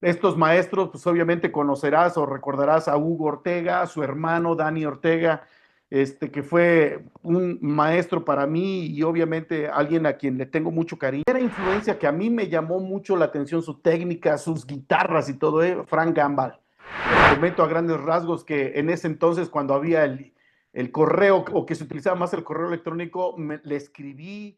Estos maestros, pues obviamente conocerás o recordarás a Hugo Ortega, a su hermano Dani Ortega, que fue un maestro para mí y obviamente alguien a quien le tengo mucho cariño. Era influencia que a mí me llamó mucho la atención su técnica, sus guitarras y todo, Frank Gambal. Les comento a grandes rasgos que en ese entonces, cuando había el correo o que se utilizaba más el correo electrónico, le escribí.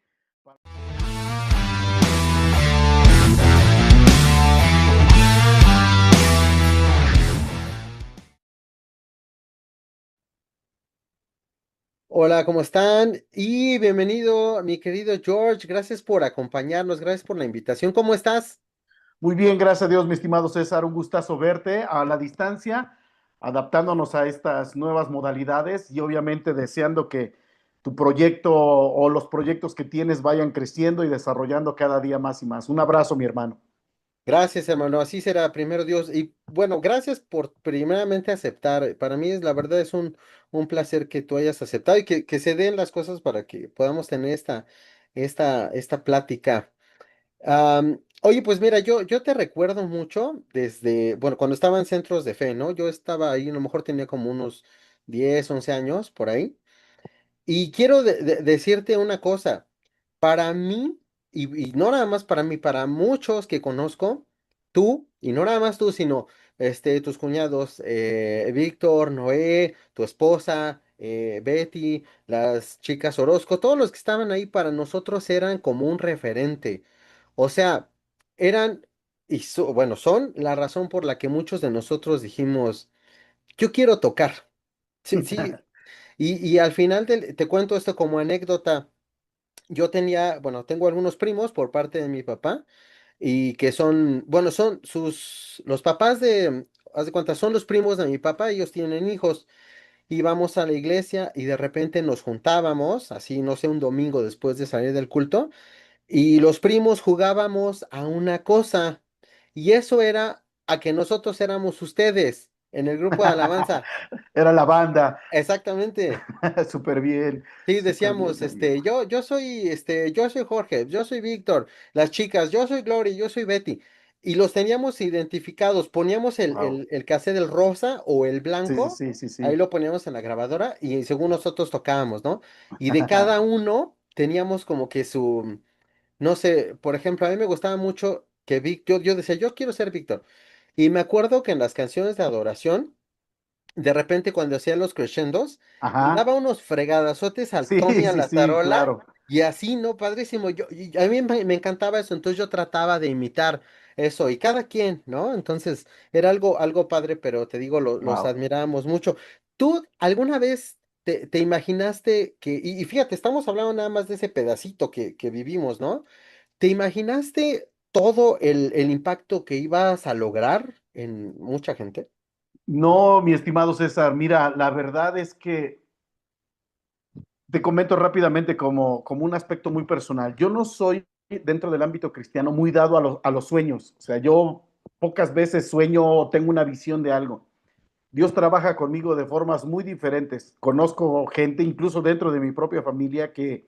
Hola, ¿cómo están? Y bienvenido, mi querido George. Gracias por acompañarnos, gracias por la invitación. ¿Cómo estás? Muy bien, gracias a Dios, mi estimado César, un gustazo verte a la distancia, adaptándonos a estas nuevas modalidades y obviamente deseando que tu proyecto o los proyectos que tienes vayan creciendo y desarrollando cada día más y más. Un abrazo, mi hermano. Gracias, hermano. Así será, primero Dios. Y bueno, gracias por primeramente aceptar. Para mí es la verdad es un placer que tú hayas aceptado y que se den las cosas para que podamos tener esta plática. Oye, pues mira, yo te recuerdo mucho desde, bueno, cuando estaba en centros de fe, ¿no? Yo estaba ahí, a lo mejor tenía como unos 10 11 años por ahí. Y quiero decirte una cosa, para mí, y no nada más para mí, para muchos que conozco, tú, y no nada más tú, sino tus cuñados, Víctor, Noé, tu esposa, Betty, las chicas Orozco, todos los que estaban ahí para nosotros eran como un referente. O sea, eran, bueno, son la razón por la que muchos de nosotros dijimos, yo quiero tocar. Sí, sí, y al final te cuento esto como anécdota. Yo tenía, bueno, tengo algunos primos por parte de mi papá y que son, bueno, son los papás haz de cuenta, son los primos de mi papá, ellos tienen hijos. Íbamos a la iglesia y de repente nos juntábamos, así, no sé, un domingo después de salir del culto, y los primos jugábamos a una cosa, y eso era a que nosotros éramos ustedes en el grupo de alabanza. Era la banda. Exactamente. Sí, Súper decíamos, bien, amigo. yo soy Jorge, yo soy Víctor, las chicas, yo soy Glory, yo soy Betty, y los teníamos identificados, poníamos Wow. el cassette del rosa o el Sí, sí, blanco, sí, sí, ahí sí. lo poníamos en la grabadora, y según nosotros tocábamos, ¿no? Y de cada uno teníamos como que no sé, por ejemplo, a mí me gustaba mucho que yo decía, yo quiero ser Víctor, y me acuerdo que en las canciones de adoración, de repente cuando hacía los crescendos, le Ajá. daba unos fregadazotes al Sí, Tony a sí, la sí, tarola claro. y así, ¿no? Padrísimo. Y a mí me encantaba eso, entonces yo trataba de imitar eso y cada quien, ¿no? Entonces era algo padre, pero te digo, los Wow. admirábamos mucho. ¿Tú alguna vez te imaginaste que, y fíjate, estamos hablando nada más de ese pedacito que vivimos, ¿no? ¿Te imaginaste todo el impacto que ibas a lograr en mucha gente? No, mi estimado César, mira, la verdad es que te comento rápidamente como un aspecto muy personal. Yo no soy dentro del ámbito cristiano muy dado a los sueños. O sea, yo pocas veces sueño o tengo una visión de algo. Dios trabaja conmigo de formas muy diferentes. Conozco gente, incluso dentro de mi propia familia, que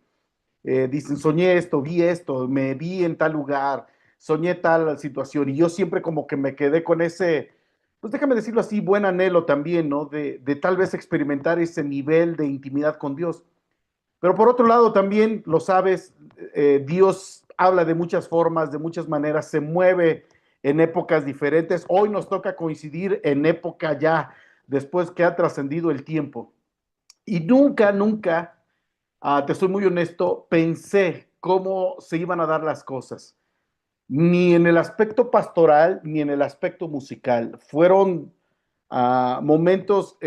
dicen, soñé esto, vi esto, me vi en tal lugar, soñé tal situación. Y yo siempre como que me quedé con ese, pues déjame decirlo así, buen anhelo también, ¿no? De tal vez experimentar ese nivel de intimidad con Dios. Pero por otro lado, también lo sabes, Dios habla de muchas formas, de muchas maneras, se mueve en épocas diferentes. Hoy nos toca coincidir en época ya después que ha trascendido el tiempo. Y nunca, nunca, te soy muy honesto, pensé cómo se iban a dar las cosas, ni en el aspecto pastoral, ni en el aspecto musical. Fueron momentos,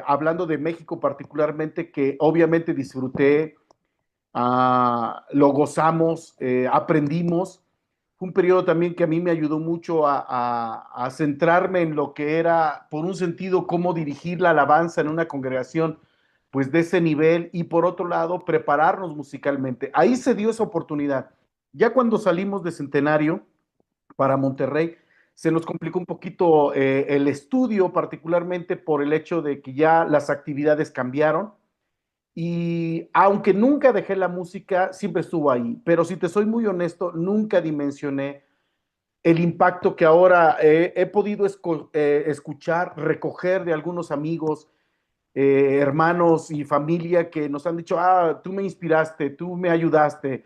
hablando de México particularmente, que obviamente disfruté, lo gozamos, aprendimos. Fue un periodo también que a mí me ayudó mucho a centrarme en lo que era, por un sentido, cómo dirigir la alabanza en una congregación, pues de ese nivel, y por otro lado, prepararnos musicalmente. Ahí se dio esa oportunidad. Ya cuando salimos de Centenario para Monterrey, se nos complicó un poquito el estudio, particularmente por el hecho de que ya las actividades cambiaron y aunque nunca dejé la música, siempre estuvo ahí. Pero si te soy muy honesto, nunca dimensioné el impacto que ahora he podido escuchar, recoger de algunos amigos, hermanos y familia que nos han dicho, ah, tú me inspiraste, tú me ayudaste,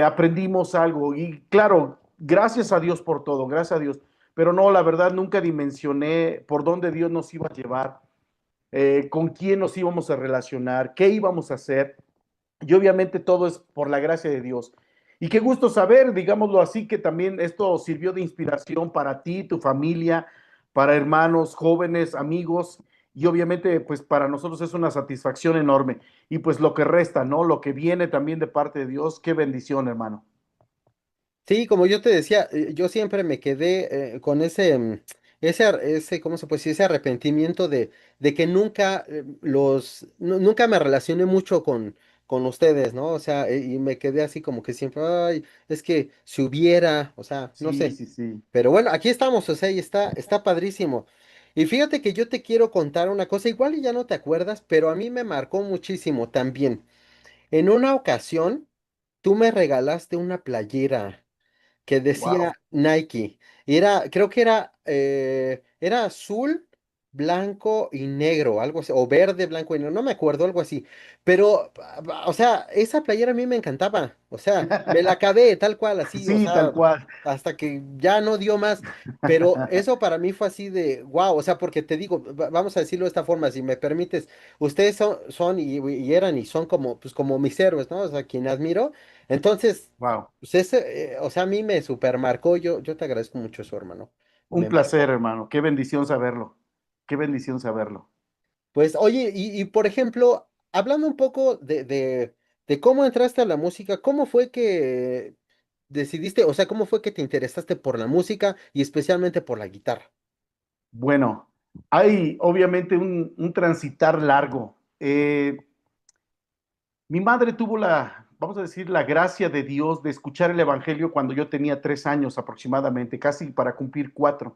aprendimos algo. Y claro, gracias a Dios por todo, gracias a Dios. Pero no, la verdad, nunca dimensioné por dónde Dios nos iba a llevar, con quién nos íbamos a relacionar, qué íbamos a hacer. Y obviamente todo es por la gracia de Dios. Y qué gusto saber, digámoslo así, que también esto sirvió de inspiración para ti, tu familia, para hermanos, jóvenes, amigos. Y obviamente, pues para nosotros es una satisfacción enorme. Y pues lo que resta, ¿no? Lo que viene también de parte de Dios, qué bendición, hermano. Sí, como yo te decía, yo siempre me quedé con ese, ¿cómo se puede decir? Ese arrepentimiento de que nunca nunca me relacioné mucho con ustedes, ¿no? O sea, y me quedé así como que siempre, ay, es que si hubiera, o sea, no Sí, sé. sí, sí. Pero bueno, aquí estamos, o sea, y está padrísimo. Y fíjate que yo te quiero contar una cosa, igual y ya no te acuerdas, pero a mí me marcó muchísimo también. En una ocasión, tú me regalaste una playera que decía Wow. Nike. Creo que era azul, blanco y negro, algo así, o verde, blanco y negro, no me acuerdo, algo así. Pero, o sea, esa playera a mí me encantaba. O sea, me la acabé tal cual, así, o Sí, tal sea, cual. hasta que ya no dio más. Pero eso para mí fue así de, wow, o sea, porque te digo, vamos a decirlo de esta forma, si me permites, ustedes son y eran y son como, pues como mis héroes, ¿no? O sea, quien admiro. Entonces, Wow. pues ese, o sea, a mí me supermarcó, yo te agradezco mucho eso, hermano. Un Me placer, marcó. hermano. Qué bendición saberlo. Qué bendición saberlo. Pues, oye, y por ejemplo, hablando un poco de cómo entraste a la música, ¿cómo fue que decidiste, o sea, cómo fue que te interesaste por la música y especialmente por la guitarra? Bueno, hay obviamente un transitar largo. Mi madre tuvo vamos a decir, la gracia de Dios de escuchar el Evangelio cuando yo tenía 3 años aproximadamente, casi para cumplir 4.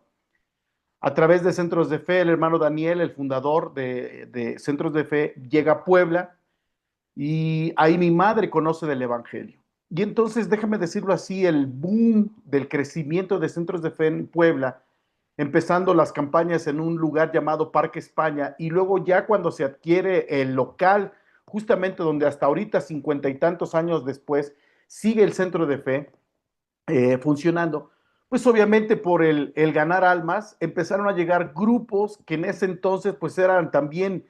A través de Centros de Fe, el hermano Daniel, el fundador de Centros de Fe, llega a Puebla y ahí mi madre conoce del Evangelio. Y entonces, déjame decirlo así, el boom del crecimiento de Centros de Fe en Puebla, empezando las campañas en un lugar llamado Parque España, y luego ya cuando se adquiere el local, justamente donde hasta ahorita, 50 y tantos años después, sigue el Centro de Fe funcionando, pues obviamente por el ganar almas, empezaron a llegar grupos que en ese entonces pues eran también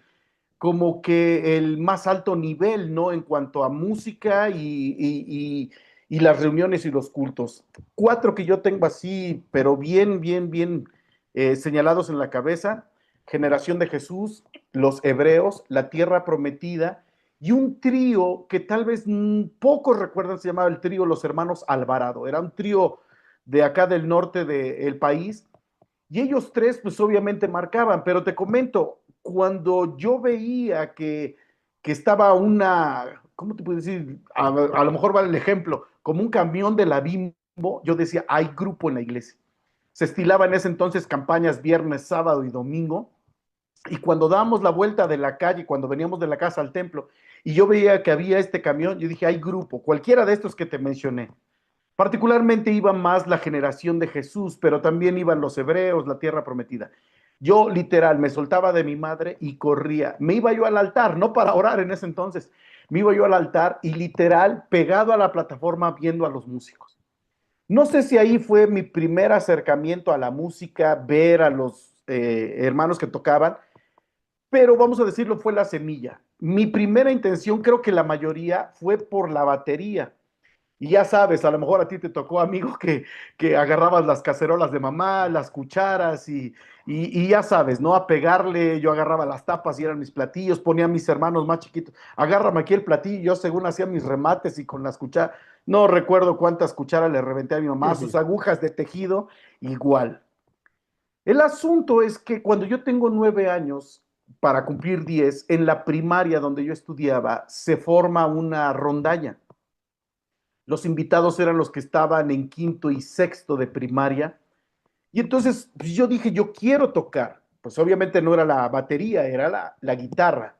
como que el más alto nivel, ¿no? En cuanto a música y las reuniones y los cultos. 4 que yo tengo así, pero bien, bien, bien señalados en la cabeza. Generación de Jesús, los Hebreos, la Tierra Prometida y un trío que tal vez pocos recuerdan, se llamaba el trío Los Hermanos Alvarado. Era un trío de acá del norte del país y ellos tres, pues obviamente marcaban, pero te comento, cuando yo veía que estaba ¿cómo te puedo decir? A lo mejor vale el ejemplo, como un camión de la Bimbo, yo decía, hay grupo en la iglesia. Se estilaba en ese entonces campañas viernes, sábado y domingo, y cuando dábamos la vuelta de la calle, cuando veníamos de la casa al templo, y yo veía que había este camión, yo dije, hay grupo, cualquiera de estos que te mencioné. Particularmente iba más la generación de Jesús, pero también iban los hebreos, la tierra prometida. Yo literal me soltaba de mi madre y corría. Me iba yo al altar, no para orar en ese entonces. Me iba yo al altar y literal pegado a la plataforma viendo a los músicos. No sé si ahí fue mi primer acercamiento a la música, ver a los hermanos que tocaban, pero vamos a decirlo, fue la semilla. Mi primera intención, creo que la mayoría, fue por la batería. Y ya sabes, a lo mejor a ti te tocó, amigo, que agarrabas las cacerolas de mamá, las cucharas y ya sabes, ¿no? A pegarle, yo agarraba las tapas y eran mis platillos, ponía a mis hermanos más chiquitos, agárrame aquí el platillo, yo según hacía mis remates y con las cucharas, no recuerdo cuántas cucharas le reventé a mi mamá, sus agujas de tejido, igual. El asunto es que cuando yo tengo 9 años, para cumplir 10, en la primaria donde yo estudiaba, se forma una rondalla. Los invitados eran los que estaban en quinto y sexto de primaria. Y entonces pues, yo dije, yo quiero tocar. Pues obviamente no era la batería, era la guitarra.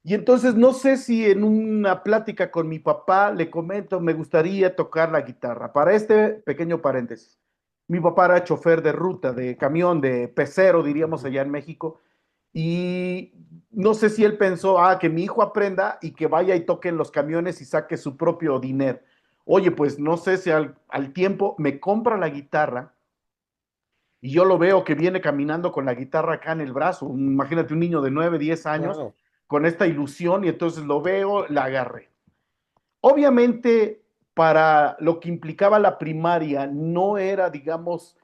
Y entonces no sé si en una plática con mi papá le comento, me gustaría tocar la guitarra. Para este pequeño paréntesis. Mi papá era chofer de ruta, de camión, de pecero, diríamos allá en México. Y no sé si él pensó, que mi hijo aprenda y que vaya y toque en los camiones y saque su propio dinero. Oye, pues no sé si al tiempo me compra la guitarra y yo lo veo que viene caminando con la guitarra acá en el brazo. Imagínate un niño de 9, 10 años Wow. con esta ilusión y entonces lo veo, la agarré. Obviamente, para lo que implicaba la primaria, no era, digamos,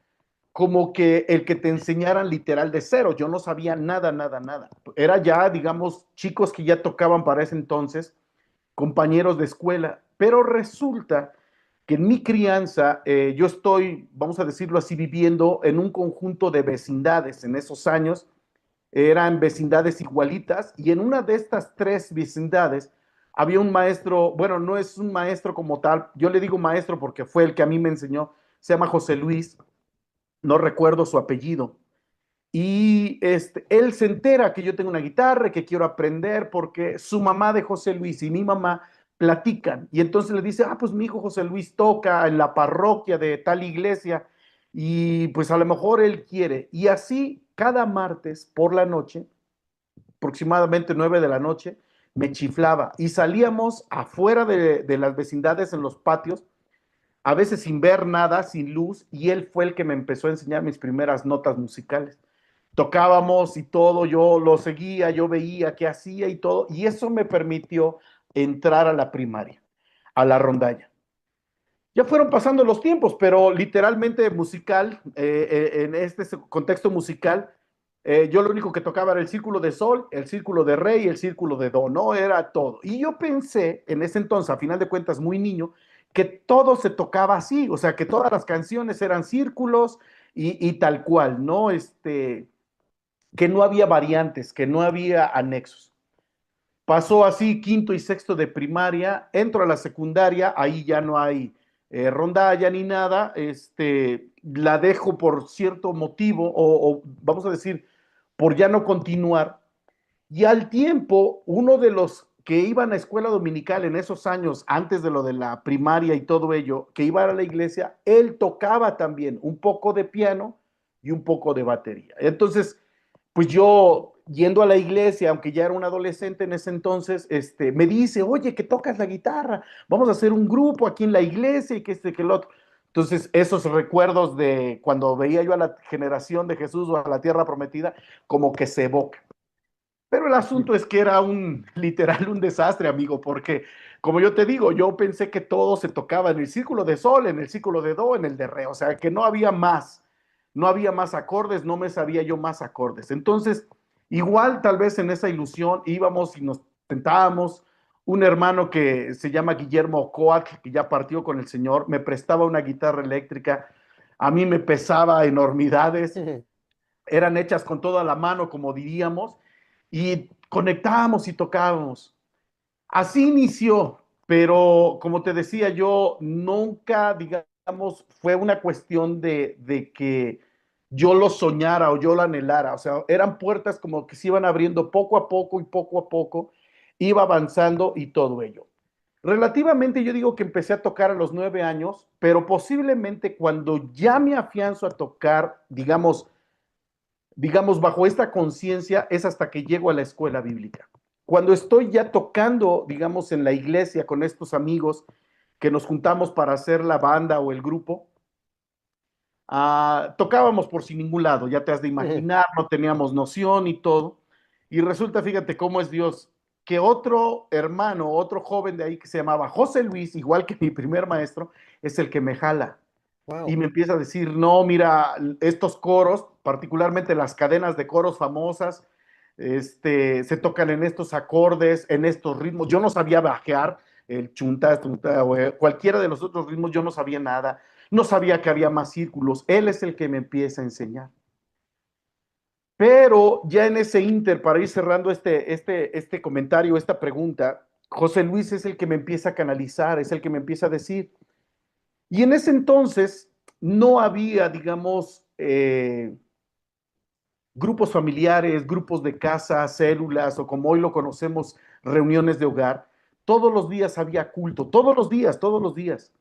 como que el que te enseñaran literal de cero. Yo no sabía nada, nada, nada. Era ya, digamos, chicos que ya tocaban para ese entonces, compañeros de escuela. Pero resulta que en mi crianza, yo estoy, vamos a decirlo así, viviendo en un conjunto de vecindades en esos años. Eran vecindades igualitas y en una de estas tres vecindades había un maestro, bueno, no es un maestro como tal, yo le digo maestro porque fue el que a mí me enseñó, se llama José Luis, no recuerdo su apellido. Y él se entera que yo tengo una guitarra, que quiero aprender, porque su mamá de José Luis y mi mamá platican. Y entonces le dice, pues mi hijo José Luis toca en la parroquia de tal iglesia y pues a lo mejor él quiere. Y así cada martes por la noche, aproximadamente 9 de la noche, me chiflaba y salíamos afuera de las vecindades en los patios, a veces sin ver nada, sin luz, y él fue el que me empezó a enseñar mis primeras notas musicales. Tocábamos y todo, yo lo seguía, yo veía qué hacía y todo, y eso me permitió entrar a la primaria, a la rondalla. Ya fueron pasando los tiempos, pero literalmente musical, en este contexto musical, yo lo único que tocaba era el círculo de sol, el círculo de re y el círculo de do, no era todo. Y yo pensé en ese entonces, a final de cuentas muy niño, que todo se tocaba así, o sea, que todas las canciones eran círculos y tal cual, ¿no? Que no había variantes, que no había anexos. Pasó así quinto y sexto de primaria, entro a la secundaria, ahí ya no hay rondalla ni nada, la dejo por cierto motivo o vamos a decir, por ya no continuar. Y al tiempo, uno de los que iban a escuela dominical en esos años, antes de lo de la primaria y todo ello, que iba a la iglesia, él tocaba también un poco de piano y un poco de batería. Entonces, pues yo yendo a la iglesia, aunque ya era un adolescente en ese entonces, me dice, oye, que tocas la guitarra, vamos a hacer un grupo aquí en la iglesia y que que el otro. Entonces, esos recuerdos de cuando veía yo a la generación de Jesús o a la tierra prometida, como que se evocan. Pero el asunto es que era literal, un desastre, amigo, porque como yo te digo, yo pensé que todo se tocaba en el círculo de sol, en el círculo de do, en el de re, o sea, que no había más, no había más acordes, no me sabía yo más acordes. Entonces, igual tal vez en esa ilusión íbamos y nos tentábamos. Un hermano que se llama Guillermo Coat, que ya partió con el Señor, me prestaba una guitarra eléctrica, a mí me pesaba enormidades, eran hechas con toda la mano, como diríamos, y conectábamos y tocábamos. Así inició, pero como te decía, yo nunca, digamos, fue una cuestión de que yo lo soñara o yo lo anhelara, o sea, eran puertas como que se iban abriendo poco a poco y poco a poco, iba avanzando y todo ello. Relativamente yo digo que empecé a tocar a los 9 años, pero posiblemente cuando ya me afianzo a tocar, digamos, bajo esta conciencia es hasta que llego a la escuela bíblica. Cuando estoy ya tocando, digamos, en la iglesia con estos amigos que nos juntamos para hacer la banda o el grupo, tocábamos por sin ningún lado, ya te has de imaginar, no teníamos noción y todo. Y resulta, fíjate cómo es Dios, que otro hermano, otro joven de ahí que se llamaba José Luis, igual que mi primer maestro, es el que me jala y Wow. me empieza a decir, no, mira, estos coros, particularmente las cadenas de coros famosas, se tocan en estos acordes, en estos ritmos. Yo no sabía bajear el chunta, chunta, o cualquiera de los otros ritmos, yo no sabía nada, no sabía que había más círculos. Él es el que me empieza a enseñar. Pero ya en ese inter, para ir cerrando este comentario, esta pregunta, José Luis es el que me empieza a canalizar, es el que me empieza a decir, y en ese entonces no había, digamos, grupos familiares, grupos de casa, células o como hoy lo conocemos, reuniones de hogar. Todos los días había culto, todos los días, todos los días.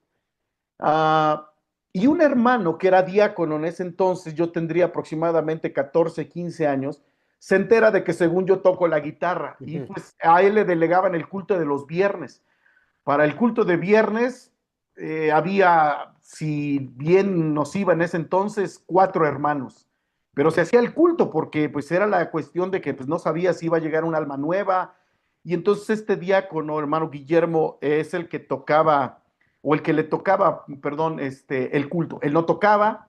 Ah, Y un hermano que era diácono en ese entonces, yo tendría aproximadamente 14, 15 años, se entera de que según yo toco la guitarra y Ujú, pues a él le delegaban el culto de los viernes. Para el culto de viernes había, si bien nos iba en ese entonces, 4 hermanos, pero se hacía el culto porque pues era la cuestión de que pues no sabía si iba a llegar un alma nueva y entonces este diácono, hermano Guillermo, es el que tocaba o el que le tocaba, perdón, el culto. Él no tocaba,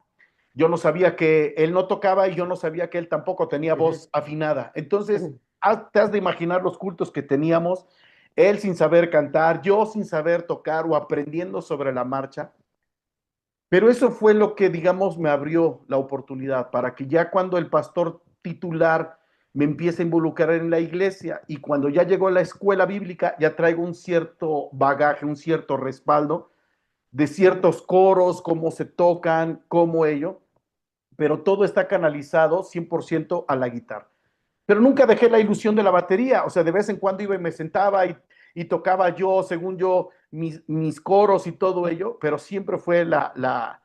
yo no sabía que él no tocaba y yo no sabía que él tampoco tenía ujú, voz afinada. Entonces, ujú. te has de imaginar los cultos que teníamos, él sin saber cantar, yo sin saber tocar o aprendiendo sobre la marcha. Pero eso fue lo que, digamos, me abrió la oportunidad para que ya cuando el pastor titular me empiece a involucrar en la iglesia y cuando ya llegó a la escuela bíblica, ya traigo un cierto bagaje, un cierto respaldo de ciertos coros, cómo se tocan, cómo ello, pero todo está canalizado 100% a la guitarra. Pero nunca dejé la ilusión de la batería, o sea, de vez en cuando iba y me sentaba y tocaba yo, según yo, mis coros y todo ello, pero siempre fue la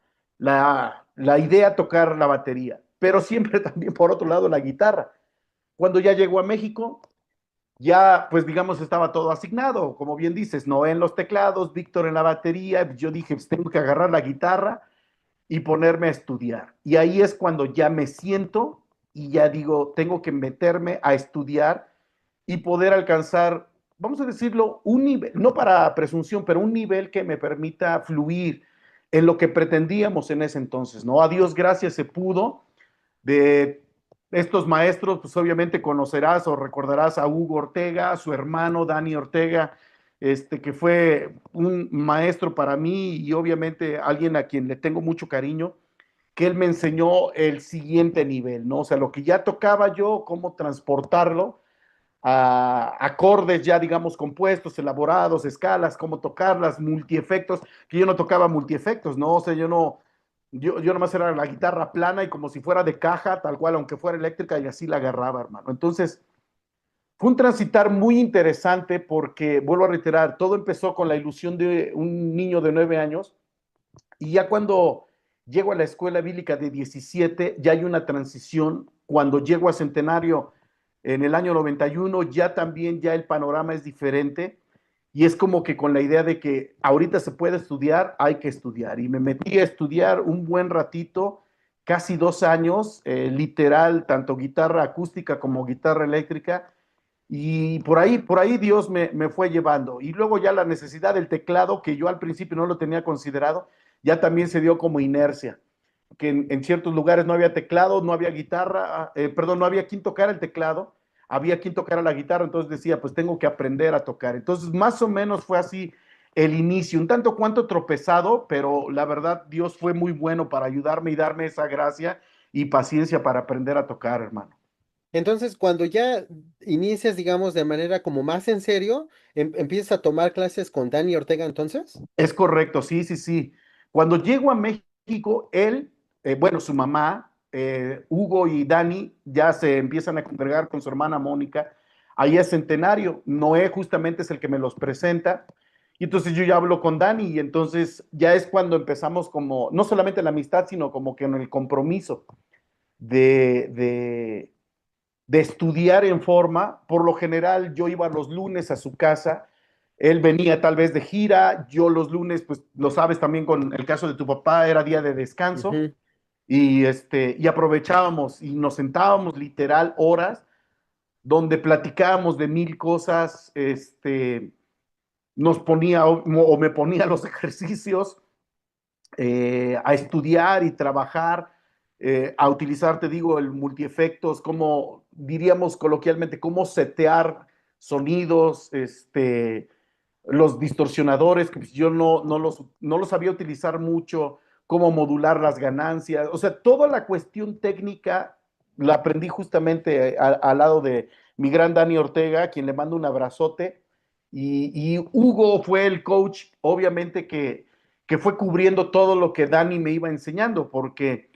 idea tocar la batería, pero siempre también por otro lado la guitarra. Cuando ya llegó a México, ya pues digamos estaba todo asignado, como bien dices, Noé en los teclados, Víctor en la batería, yo dije, pues tengo que agarrar la guitarra y ponerme a estudiar. Y ahí es cuando ya me siento y ya digo, tengo que meterme a estudiar y poder alcanzar, vamos a decirlo, un nivel, no para presunción, pero un nivel que me permita fluir en lo que pretendíamos en ese entonces, ¿no? A Dios gracias se pudo. De estos maestros, pues obviamente conocerás o recordarás a Hugo Ortega, a su hermano Dani Ortega, que fue un maestro para mí y obviamente alguien a quien le tengo mucho cariño, que él me enseñó el siguiente nivel, ¿no? O sea, lo que ya tocaba yo, cómo transportarlo a acordes ya, digamos, compuestos, elaborados, escalas, cómo tocarlas, multiefectos, que yo no tocaba multiefectos, ¿no? O sea, yo nomás era la guitarra plana y como si fuera de caja, tal cual, aunque fuera eléctrica, y así la agarraba, hermano. Entonces, fue un transitar muy interesante porque, vuelvo a reiterar, todo empezó con la ilusión de un niño de 9 años y ya cuando llego a la escuela bíblica de 17 ya hay una transición. Cuando llego a Centenario en el año 91, ya también ya el panorama es diferente. Y es como que con la idea de que ahorita se puede estudiar, hay que estudiar. Y me metí a estudiar un buen ratito, casi 2 años, literal, tanto guitarra acústica como guitarra eléctrica. Y por ahí Dios me fue llevando. Y luego ya la necesidad del teclado, que yo al principio no lo tenía considerado, ya también se dio como inercia, que en ciertos lugares no había teclado, no había guitarra, perdón, no había quien tocara el teclado, había quien tocara la guitarra, entonces decía, pues tengo que aprender a tocar. Entonces, más o menos fue así el inicio, un tanto cuanto tropezado, pero la verdad Dios fue muy bueno para ayudarme y darme esa gracia y paciencia para aprender a tocar, hermano. Entonces, cuando ya inicias, digamos, de manera como más en serio, empiezas a tomar clases con Dani Ortega, entonces. Es correcto, sí, sí, sí. Cuando llego a México, él, bueno, su mamá, Hugo y Dani, ya se empiezan a congregar con su hermana Mónica. Ahí es Centenario. Noé justamente es el que me los presenta. Y entonces yo ya hablo con Dani y entonces ya es cuando empezamos como, no solamente la amistad, sino como que en el compromiso de, de, de estudiar en forma. Por lo general, yo iba los lunes a su casa, él venía tal vez de gira, yo los lunes, pues lo sabes también con el caso de tu papá, era día de descanso, Ujú. y aprovechábamos y nos sentábamos literal horas donde platicábamos de mil cosas, nos ponía o me ponía los ejercicios, a estudiar y trabajar, a utilizar, te digo, el multiefectos, como diríamos coloquialmente, cómo setear sonidos, los distorsionadores, que pues yo no los sabía utilizar mucho, cómo modular las ganancias, o sea, toda la cuestión técnica la aprendí justamente al lado de mi gran Dani Ortega, a quien le mando un abrazote, y Hugo fue el coach, obviamente que fue cubriendo todo lo que Dani me iba enseñando, porque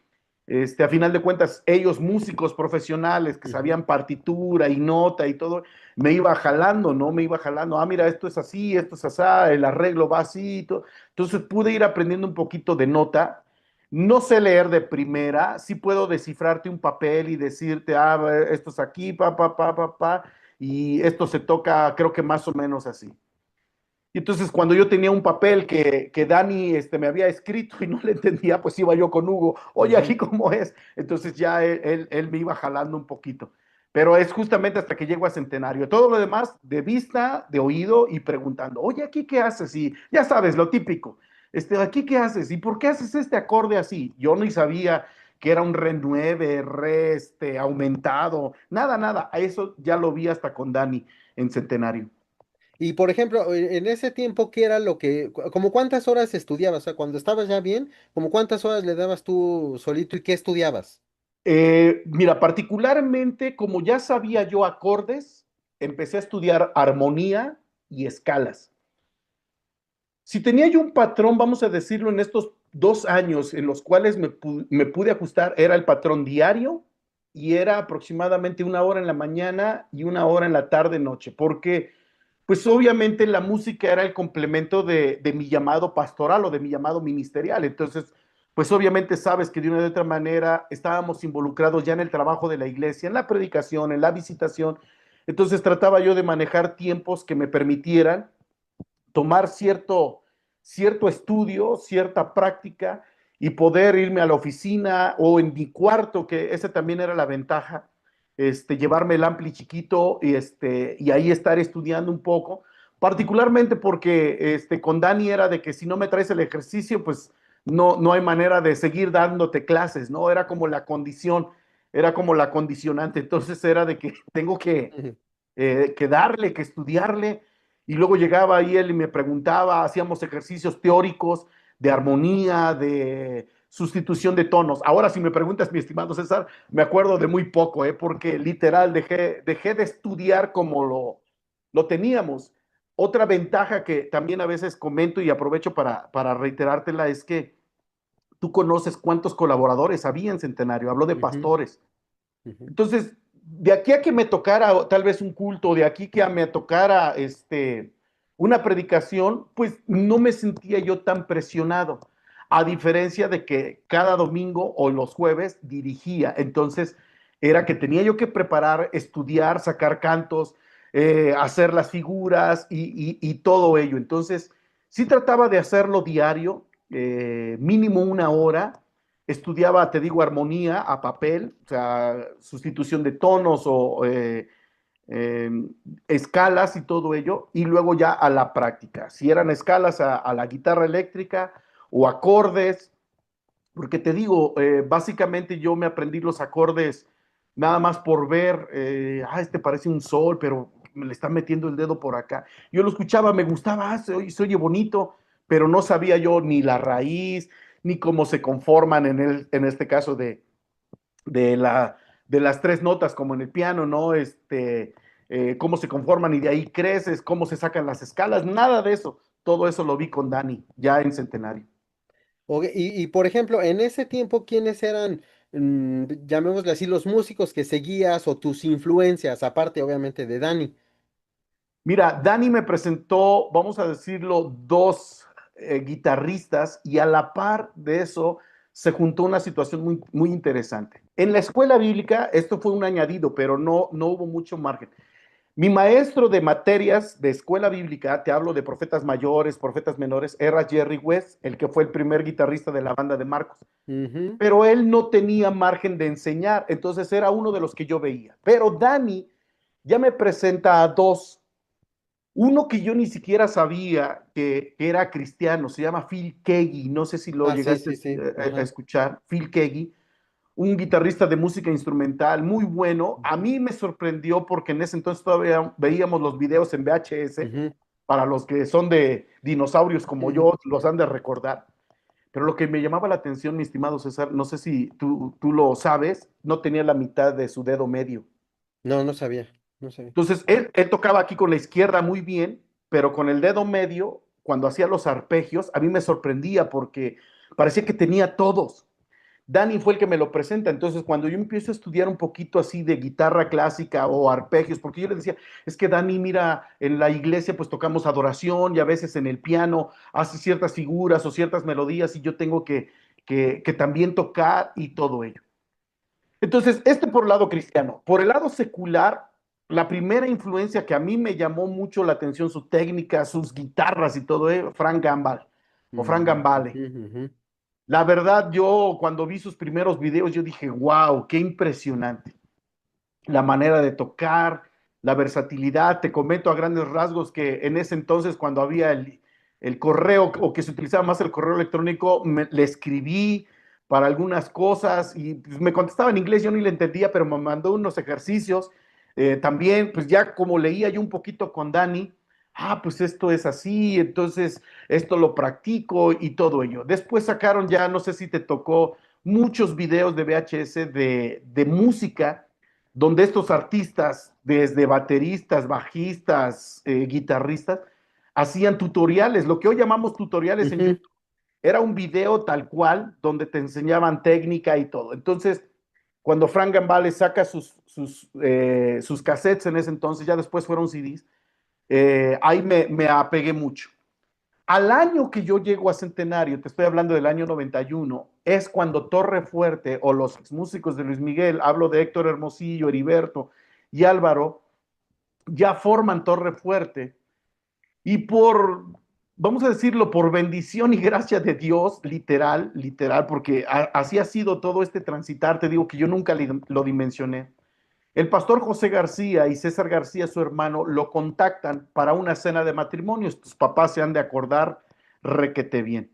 a final de cuentas, ellos músicos profesionales que Ujú. sabían partitura y nota y todo, me iba jalando, ¿no? Me iba jalando, mira, esto es así, el arreglo va así, y todo. Entonces pude ir aprendiendo un poquito de nota No sé leer de primera, sí puedo descifrarte un papel y decirte, esto es aquí, y esto se toca, creo que más o menos así. Y entonces cuando yo tenía un papel que Dani me había escrito y no le entendía, pues iba yo con Hugo, oye, Ujú. aquí cómo es. Entonces ya él me iba jalando un poquito. Pero es justamente hasta que llego a Centenario. Todo lo demás de vista, de oído y preguntando, oye, ¿aquí qué haces? Y ya sabes, lo típico. ¿Aquí qué haces? ¿Y por qué haces este acorde así? Yo ni sabía que era un re 9 re aumentado, nada, nada. A eso ya lo vi hasta con Dani en Centenario. Y por ejemplo, en ese tiempo, ¿qué era lo que, como cuántas horas estudiabas? O sea, cuando estabas ya bien, como cuántas horas le dabas tú solito y qué estudiabas? Mira, particularmente como ya sabía yo acordes, empecé a estudiar armonía y escalas. Si tenía yo un patrón, vamos a decirlo, en estos 2 años en los cuales me pude ajustar, era el patrón diario y era aproximadamente 1 hora en la mañana y 1 hora en la tarde, noche, porque pues obviamente la música era el complemento de mi llamado pastoral o de mi llamado ministerial. Entonces, pues obviamente sabes que de una u otra manera estábamos involucrados ya en el trabajo de la iglesia, en la predicación, en la visitación. Entonces trataba yo de manejar tiempos que me permitieran tomar cierto estudio, cierta práctica y poder irme a la oficina o en mi cuarto, que esa también era la ventaja, llevarme el ampli chiquito y ahí estar estudiando un poco, particularmente porque con Dani era de que si no me traes el ejercicio, pues no hay manera de seguir dándote clases, ¿no? Era como la condición, era como la condicionante, entonces era de que tengo Ujú. que darle, que estudiarle, y luego llegaba ahí él y me preguntaba, hacíamos ejercicios teóricos de armonía, de sustitución de tonos. Ahora, si me preguntas, mi estimado César, me acuerdo de muy poco, porque literal dejé de estudiar como lo teníamos. Otra ventaja que también a veces comento y aprovecho para reiterártela es que tú conoces cuántos colaboradores había en Centenario, hablo de Ujú. pastores. Ujú. Entonces, de aquí a que me tocara tal vez un culto, de aquí que me tocara una predicación, pues no me sentía yo tan presionado, a diferencia de que cada domingo o los jueves dirigía. Entonces, era que tenía yo que preparar, estudiar, sacar cantos, hacer las figuras y todo ello. Entonces, sí trataba de hacerlo diario, mínimo 1 hora, estudiaba, te digo, armonía a papel, o sea, sustitución de tonos o eh, escalas y todo ello, y luego ya a la práctica. Si eran escalas a la guitarra eléctrica o acordes, porque te digo, básicamente yo me aprendí los acordes nada más por ver, este parece un sol, pero me le está metiendo el dedo por acá. Yo lo escuchaba, me gustaba, se oye bonito, pero no sabía yo ni la raíz, ni cómo se conforman en este caso de, la, de las tres notas, como en el piano, ¿no? Cómo se conforman y de ahí creces, cómo se sacan las escalas, nada de eso. Todo eso lo vi con Dani, ya en Centenario. Ok, y por ejemplo, en ese tiempo, ¿quiénes eran, llamémosle así, los músicos que seguías o tus influencias, aparte obviamente de Dani? Mira, Dani me presentó, vamos a decirlo, dos guitarristas y a la par de eso se juntó una situación muy, muy interesante. En la escuela bíblica, esto fue un añadido, pero no hubo mucho margen. Mi maestro de materias de escuela bíblica, te hablo de profetas mayores, profetas menores, era Jerry West, el que fue el primer guitarrista de la banda de Marcos. Ujú. Pero él no tenía margen de enseñar, entonces era uno de los que yo veía. Pero Dani ya me presenta a dos. Uno que yo ni siquiera sabía que era cristiano, se llama Phil Keaggy, no sé si lo Ah, sí, llegaste sí, sí. a Ajá. escuchar, Phil Keaggy, un guitarrista de música instrumental muy bueno. A Ujú. mí me sorprendió porque en ese entonces todavía veíamos los videos en VHS, Ujú. para los que son de dinosaurios como Ujú. yo, los han de recordar. Pero lo que me llamaba la atención, mi estimado César, no sé si tú lo sabes, no tenía la mitad de su dedo medio. No, no sabía, no sabía. Entonces, él tocaba aquí con la izquierda muy bien, pero con el dedo medio, cuando hacía los arpegios, a mí me sorprendía porque parecía que tenía todos. Dani fue el que me lo presenta, entonces cuando yo empiezo a estudiar un poquito así de guitarra clásica o arpegios, porque yo le decía, es que Dani, mira, en la iglesia pues tocamos adoración y a veces en el piano hace ciertas figuras o ciertas melodías y yo tengo que también tocar y todo ello. Entonces, este por el lado cristiano. Por el lado secular, la primera influencia que a mí me llamó mucho la atención, su técnica, sus guitarras y todo, Frank Gambale o Frank Mm, Gambale. ujú, ujú. La verdad, yo cuando vi sus primeros videos, yo dije, wow, qué impresionante. La manera de tocar, la versatilidad. Te comento a grandes rasgos que en ese entonces, cuando había el correo o que se utilizaba más el correo electrónico, le escribí para algunas cosas y pues, me contestaba en inglés, yo ni le entendía, pero me mandó unos ejercicios. También, pues ya como leía yo un poquito con Dani, pues esto es así, entonces esto lo practico y todo ello. Después sacaron ya, no sé si te tocó, muchos videos de VHS de música donde estos artistas, desde bateristas, bajistas, guitarristas, hacían tutoriales, lo que hoy llamamos tutoriales en Ujú. YouTube. Era un video tal cual donde te enseñaban técnica y todo. Entonces, cuando Frank Gambale saca sus cassettes en ese entonces, ya después fueron CDs, ahí me apegué mucho. Al año que yo llego a Centenario, te estoy hablando del año 91, es cuando Torre Fuerte o los músicos de Luis Miguel, hablo de Héctor Hermosillo, Heriberto y Álvaro, ya forman Torre Fuerte y vamos a decirlo, por bendición y gracia de Dios, literal, literal, porque así ha sido todo este transitar, te digo que yo nunca lo dimensioné. El pastor José García y César García, su hermano, lo contactan para una cena de matrimonios. Tus papás se han de acordar requete bien.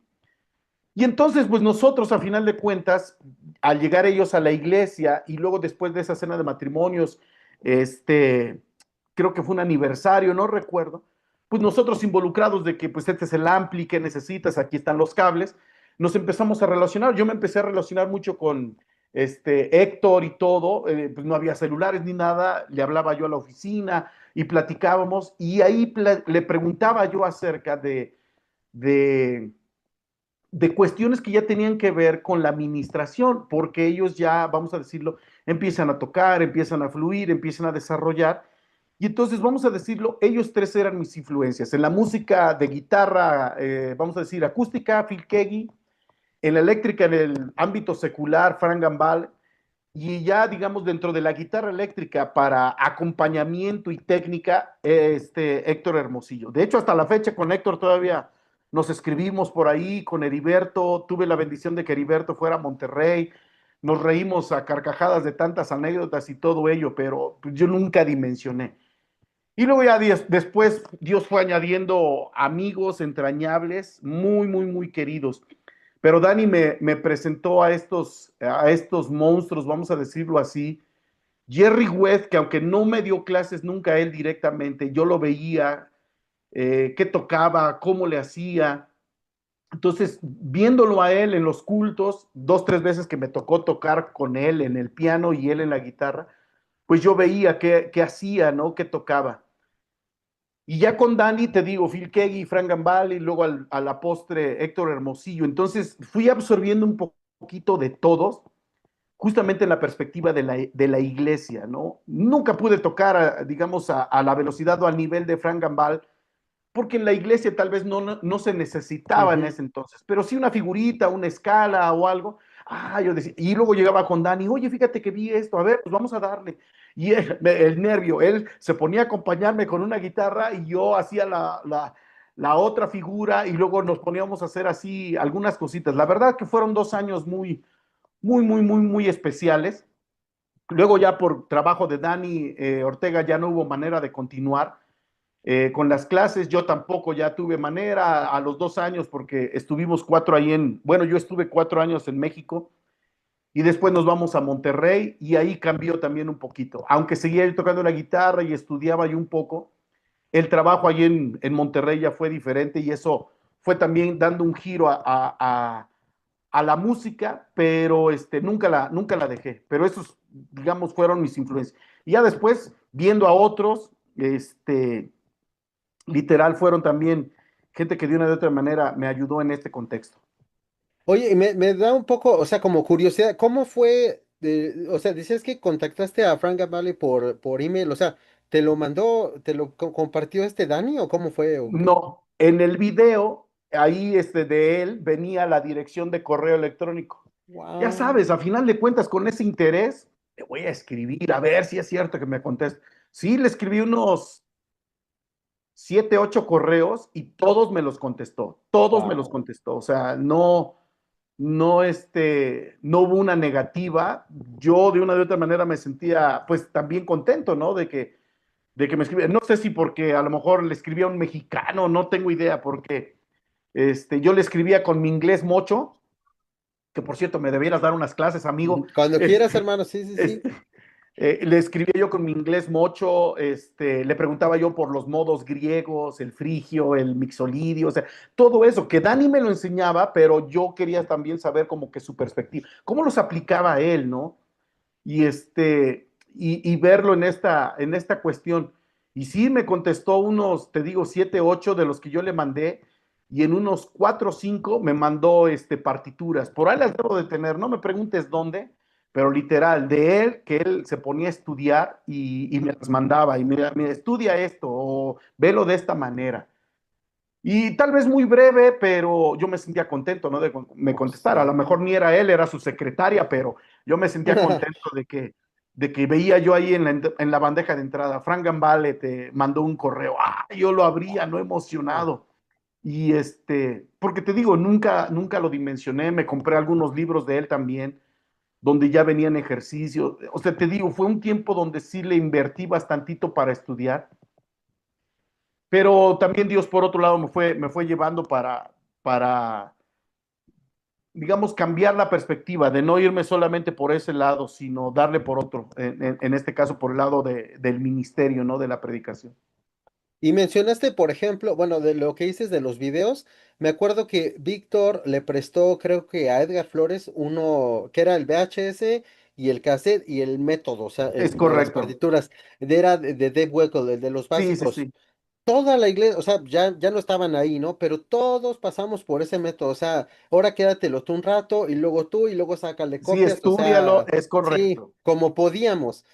Y entonces, pues nosotros, a final de cuentas, al llegar ellos a la iglesia y luego después de esa cena de matrimonios, este, creo que fue un aniversario, no recuerdo, pues nosotros involucrados de que pues este es el ampli que necesitas, aquí están los cables, nos empezamos a relacionar. Yo me empecé a relacionar mucho con Héctor y todo, pues no había celulares ni nada, le hablaba yo a la oficina y platicábamos y ahí le preguntaba yo acerca de de cuestiones que ya tenían que ver con la administración, porque ellos ya, vamos a decirlo, empiezan a tocar, empiezan a fluir, empiezan a desarrollar. Y entonces, vamos a decirlo, ellos tres eran mis influencias. En la música de guitarra, vamos a decir, acústica, Phil Keaggy, en la eléctrica, en el ámbito secular, Frank Gambale, y ya, digamos, dentro de la guitarra eléctrica para acompañamiento y técnica, Héctor Hermosillo. De hecho, hasta la fecha con Héctor todavía nos escribimos por ahí, con Heriberto, tuve la bendición de que Heriberto fuera a Monterrey, nos reímos a carcajadas de tantas anécdotas y todo ello, pero yo nunca dimensioné. Y luego ya después Dios fue añadiendo amigos entrañables, muy, muy, muy queridos. Pero Dani me presentó a estos monstruos, vamos a decirlo así. Jerry West, que aunque no me dio clases nunca a él directamente, yo lo veía, qué tocaba, cómo le hacía. Entonces, viéndolo a él en los cultos, dos, tres veces que me tocó tocar con él en el piano y él en la guitarra, pues yo veía qué hacía, ¿no? Qué tocaba. Y ya con Dani, te digo, Phil Keaggy, Frank Gambale, y luego a la postre Héctor Hermosillo. Entonces fui absorbiendo un poquito de todos, justamente en la perspectiva de la iglesia, ¿no? Nunca pude tocar, digamos, a la velocidad o al nivel de Frank Gambale, porque en la iglesia tal vez no se necesitaba en Ujú. ese entonces, pero sí una figurita, una escala o algo. Yo decía, y luego llegaba con Dani, oye, fíjate que vi esto, a ver, pues vamos a darle. Y el nervio, él se ponía a acompañarme con una guitarra y yo hacía la otra figura y luego nos poníamos a hacer así algunas cositas. La verdad que fueron 2 años muy, muy, muy, muy, muy especiales. Luego ya por trabajo de Dani Ortega ya no hubo manera de continuar con las clases. Yo tampoco ya tuve manera a los 2 años porque estuvimos 4 ahí bueno, yo estuve 4 años en México y después nos vamos a Monterrey y ahí cambió también un poquito. Aunque seguía yo tocando la guitarra y estudiaba yo un poco, el trabajo ahí en Monterrey ya fue diferente y eso fue también dando un giro a la música, pero nunca la dejé. Pero esos, digamos, fueron mis influencias. Y ya después, viendo a otros, literal, fueron también gente que de una de otra manera me ayudó en este contexto. Oye, y me da un poco, o sea, como curiosidad, ¿cómo fue? O sea, decías que contactaste a Frank Gambale por email, o sea, ¿te lo mandó, te lo compartió este Dani o cómo fue o qué? No, en el video ahí de él venía la dirección de correo electrónico. Ya Wow. sabes, a final de cuentas, con ese interés, le voy a escribir, a ver si es cierto que me conteste. Sí, le escribí unos 7, 8 correos y todos me los Wow. contestó, o sea, no hubo una negativa, yo de una de otra manera me sentía pues también contento, ¿no? De que me escribía, no sé si porque a lo mejor le escribía a un mexicano, no tengo idea, porque yo le escribía con mi inglés mocho, que por cierto me debieras dar unas clases, amigo, Cuando quieras, hermano, sí, sí, sí. este, le escribía yo con mi inglés mocho, le preguntaba yo por los modos griegos, el frigio, el mixolidio, o sea, todo eso, que Dani me lo enseñaba, pero yo quería también saber como que su perspectiva, cómo los aplicaba él, ¿no? Y verlo en esta cuestión. Y sí, me contestó unos, te digo, 7, 8 de los que yo le mandé, y en unos 4 o 5 me mandó partituras. Por ahí las debo de tener, no me preguntes dónde, pero literal, de él, que él se ponía a estudiar y me las mandaba, y mira, estudia esto, o velo de esta manera. Y tal vez muy breve, pero yo me sentía contento, ¿no? De que me contestara. A lo Sí. mejor ni era él, era su secretaria, pero yo me sentía contento de que veía yo ahí en la bandeja de entrada, Frank Gambale te mandó un correo, yo lo abría, no emocionado. Y porque te digo, nunca lo dimensioné, me compré algunos libros de él también, donde ya venían ejercicios. O sea, te digo, fue un tiempo donde sí le invertí bastantito para estudiar, pero también Dios, por otro lado, me fue llevando para, digamos, cambiar la perspectiva, de no irme solamente por ese lado, sino darle por otro, en este caso por el lado del ministerio, ¿no? De la predicación. Y mencionaste, por ejemplo, bueno, de lo que dices de los videos, me acuerdo que Víctor le prestó, creo que a Edgar Flores, uno que era el VHS y el cassette y el método, o sea, Es el de las correcto. partituras, era de Dave Weckl, el de los Sí, sí, básicos. sí. Toda la iglesia, o sea, ya no estaban ahí, ¿no? Pero todos pasamos por ese método, o sea, ahora quédatelo tú un rato y luego sácale Sí, copias, o estúdialo, sea, es sí, correcto. como podíamos.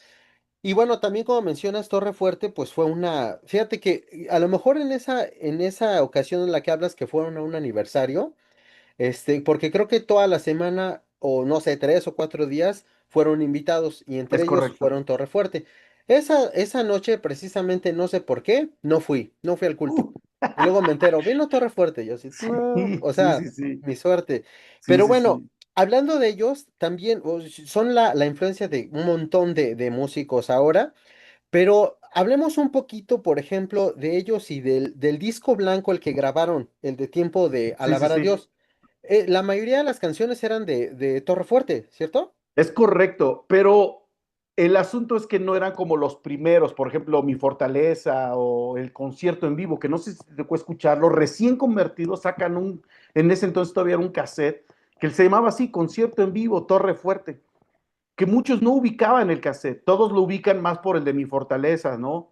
Y bueno, también como mencionas, Torre Fuerte, pues fue una, fíjate que a lo mejor en esa ocasión en la que hablas que fueron a un aniversario, porque creo que toda la semana, o no sé, 3 o 4 días, fueron invitados y entre Es ellos correcto. fueron Torre Fuerte. Esa noche, precisamente, no sé por qué, no fui al culto. Uh, Y luego me entero, vino Torre Fuerte, y yo así, no, sí, o sí, sea, sí, sí. mi suerte. Sí, Pero sí, bueno, sí. hablando de ellos, también son la influencia de un montón de músicos ahora. Pero hablemos un poquito, por ejemplo, de ellos y del disco blanco, el que grabaron, el de Tiempo de Sí, sí, Alabar a sí. Dios. La mayoría de las canciones eran de Torre Fuerte, ¿cierto? Es correcto, pero el asunto es que no eran como los primeros, por ejemplo, Mi Fortaleza o el concierto en vivo, que no sé si te tocó escucharlo, recién convertidos sacan en ese entonces todavía era un cassette, que se llamaba así, concierto en vivo, Torre Fuerte, que muchos no ubicaban el cassette, todos lo ubican más por el de Mi Fortaleza, ¿no?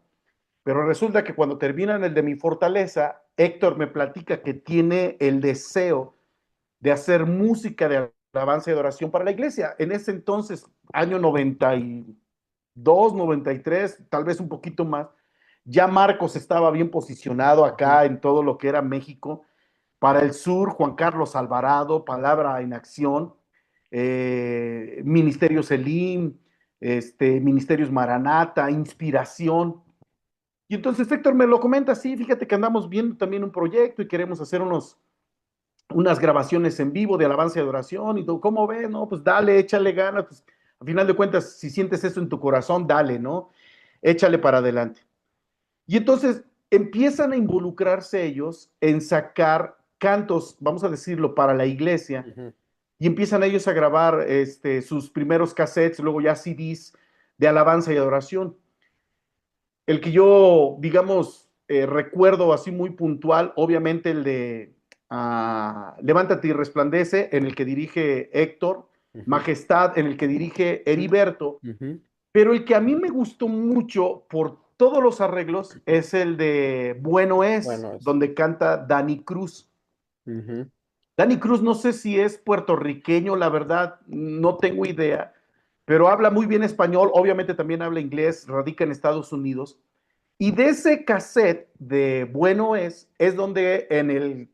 Pero resulta que cuando terminan el de Mi Fortaleza, Héctor me platica que tiene el deseo de hacer música de alabanza y adoración para la iglesia. En ese entonces, año 92, 93, tal vez un poquito más, ya Marcos estaba bien posicionado Ujú. acá en todo lo que era México. Para el sur, Juan Carlos Alvarado, Palabra en Acción, Ministerio Selim, Ministerios Maranata, Inspiración. Y entonces Héctor me lo comenta, sí, fíjate que andamos viendo también un proyecto y queremos hacer unas grabaciones en vivo de alabanza y adoración y todo. ¿Cómo ves? No, pues dale, échale ganas. Pues, al final de cuentas, si sientes eso en tu corazón, dale, ¿no? Échale para adelante. Y entonces empiezan a involucrarse ellos en sacar cantos, vamos a decirlo, para la iglesia, Ujú. y empiezan ellos a grabar sus primeros cassettes, luego ya CDs de alabanza y adoración. El que yo, digamos, recuerdo así muy puntual, obviamente el de Levántate y resplandece, en el que dirige Héctor, Ujú. Majestad, en el que dirige Heriberto, Ujú. pero el que a mí me gustó mucho por todos los arreglos es el de Bueno es, Bueno, donde canta Dani Cruz. ujú. Dani Cruz, no sé si es puertorriqueño, la verdad, no tengo idea, pero habla muy bien español, obviamente también habla inglés, radica en Estados Unidos. Y de ese cassette de Bueno es donde en el,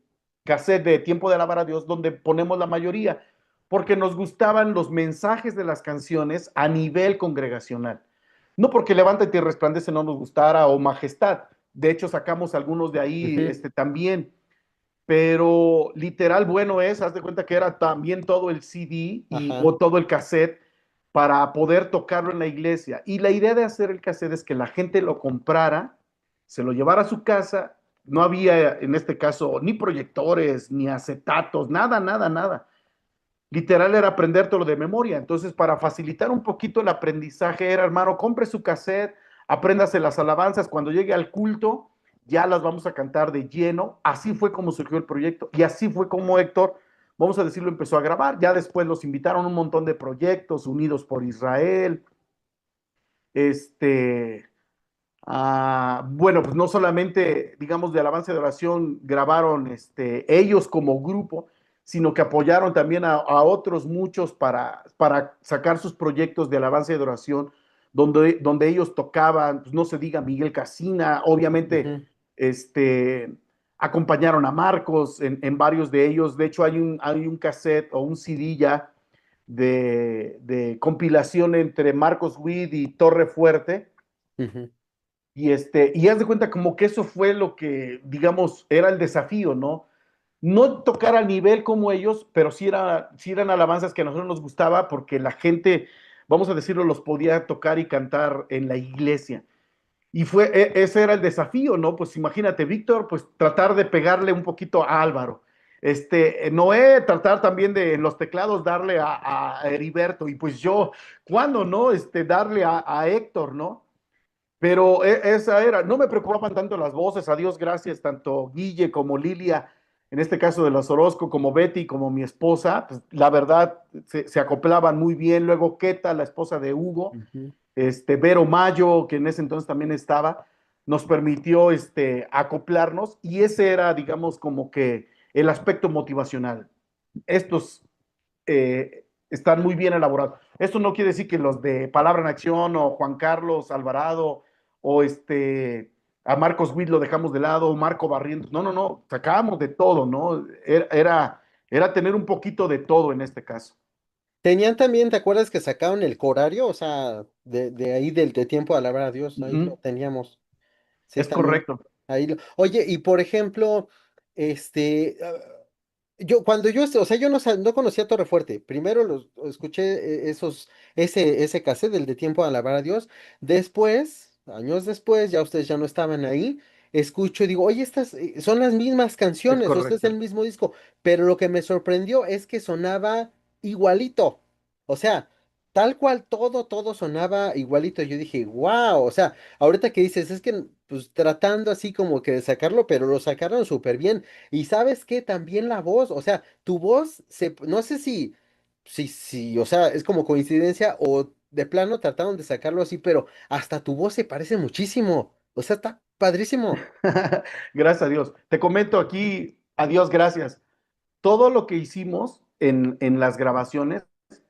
cassette de Tiempo de Alabar a Dios, donde ponemos la mayoría, porque nos gustaban los mensajes de las canciones a nivel congregacional. No porque Levántate y Resplandece no nos gustara o Majestad. De hecho, sacamos algunos de ahí Ujú. también. Pero literal, bueno es, haz de cuenta que era también todo el CD Ajá. o todo el cassette para poder tocarlo en la iglesia. Y la idea de hacer el cassette es que la gente lo comprara, se lo llevara a su casa. No había en este caso ni proyectores, ni acetatos, nada, nada, nada. Literal era aprendértelo de memoria. Entonces, para facilitar un poquito el aprendizaje, era, hermano, compre su cassette, apréndase las alabanzas. Cuando llegue al culto, ya las vamos a cantar de lleno. Así fue como surgió el proyecto. Y así fue como Héctor, vamos a decirlo, empezó a grabar. Ya después los invitaron a un montón de proyectos, Unidos por Israel. Este, bueno, pues no solamente, digamos, de alabanza y de oración grabaron ellos como grupo, sino que apoyaron también a otros muchos para sacar sus proyectos de alabanza y de oración, donde ellos tocaban, pues no se diga Miguel Casina, obviamente, Ujú. este, acompañaron a Marcos en varios de ellos. De hecho, hay un cassette o un CD ya de compilación entre Marcos Witt y Torre Fuerte, Ujú. y haz de cuenta como que eso fue lo que, digamos, era el desafío, ¿no? No tocar al nivel como ellos, pero sí eran alabanzas que a nosotros nos gustaba porque la gente, vamos a decirlo, los podía tocar y cantar en la iglesia. Y ese era el desafío, ¿no? Pues imagínate, Víctor, pues tratar de pegarle un poquito a Álvaro. Noé, tratar también de en los teclados darle a Heriberto. Y pues yo, ¿cuándo, no? Darle a Héctor, ¿no? Pero esa era, no me preocupaban tanto las voces, a Dios gracias, tanto Guille como Lilia, en este caso de los Orozco, como Betty, como mi esposa, pues la verdad se acoplaban muy bien. Luego Queta, la esposa de Hugo, Ujú. Vero Mayo, que en ese entonces también estaba, nos permitió acoplarnos, y ese era, digamos, como que el aspecto motivacional. Estos están muy bien elaborados. Esto no quiere decir que los de Palabra en Acción o Juan Carlos Alvarado o a Marcos Witt lo dejamos de lado, Marco Barrientos. No, no, no, sacábamos de todo, ¿no? Era tener un poquito de todo en este caso. Tenían también, ¿te acuerdas que sacaron el corario? O sea, de ahí de tiempo de alabar a Dios, ahí lo Ujú. teníamos. Sí, Es también. correcto. Oye, y por ejemplo, este, cuando yo, o sea, yo no conocía Torrefuerte. Primero los escuché ese cassette del de Tiempo de Alabar a Dios. Después, años después, ya ustedes ya no estaban ahí. Escucho y digo, oye, estas son las mismas Es canciones, o este es el correcto. mismo disco. Pero lo que me sorprendió es que sonaba igualito. O sea, tal cual todo sonaba igualito. Yo dije, wow, o sea, ahorita que dices, es que pues tratando así como que de sacarlo, pero lo sacaron súper bien. Y sabes que también la voz, o sea, tu voz, no sé si, o sea, es como coincidencia o de plano trataron de sacarlo así, pero hasta tu voz se parece muchísimo. O sea, está padrísimo. Gracias a Dios. Te comento aquí, a Dios gracias. Todo lo que hicimos en las grabaciones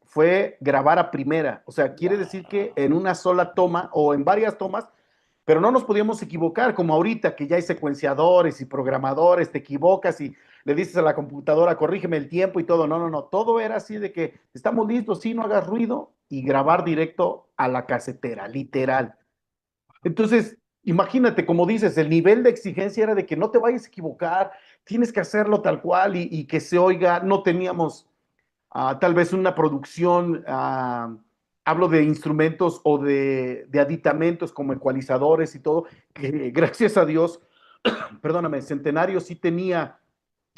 fue grabar a primera. O sea, quiere decir que en una sola toma o en varias tomas, pero no nos podíamos equivocar, como ahorita que ya hay secuenciadores y programadores, te equivocas y le dices a la computadora, corrígeme el tiempo y todo. No, no, no. Todo era así de que estamos listos, sí, no hagas ruido, y grabar directo a la casetera, literal. Entonces, imagínate, como dices, el nivel de exigencia era de que no te vayas a equivocar, tienes que hacerlo tal cual y que se oiga. No teníamos tal vez una producción, hablo de instrumentos o de aditamentos como ecualizadores y todo, que gracias a Dios, perdóname, Centenario sí tenía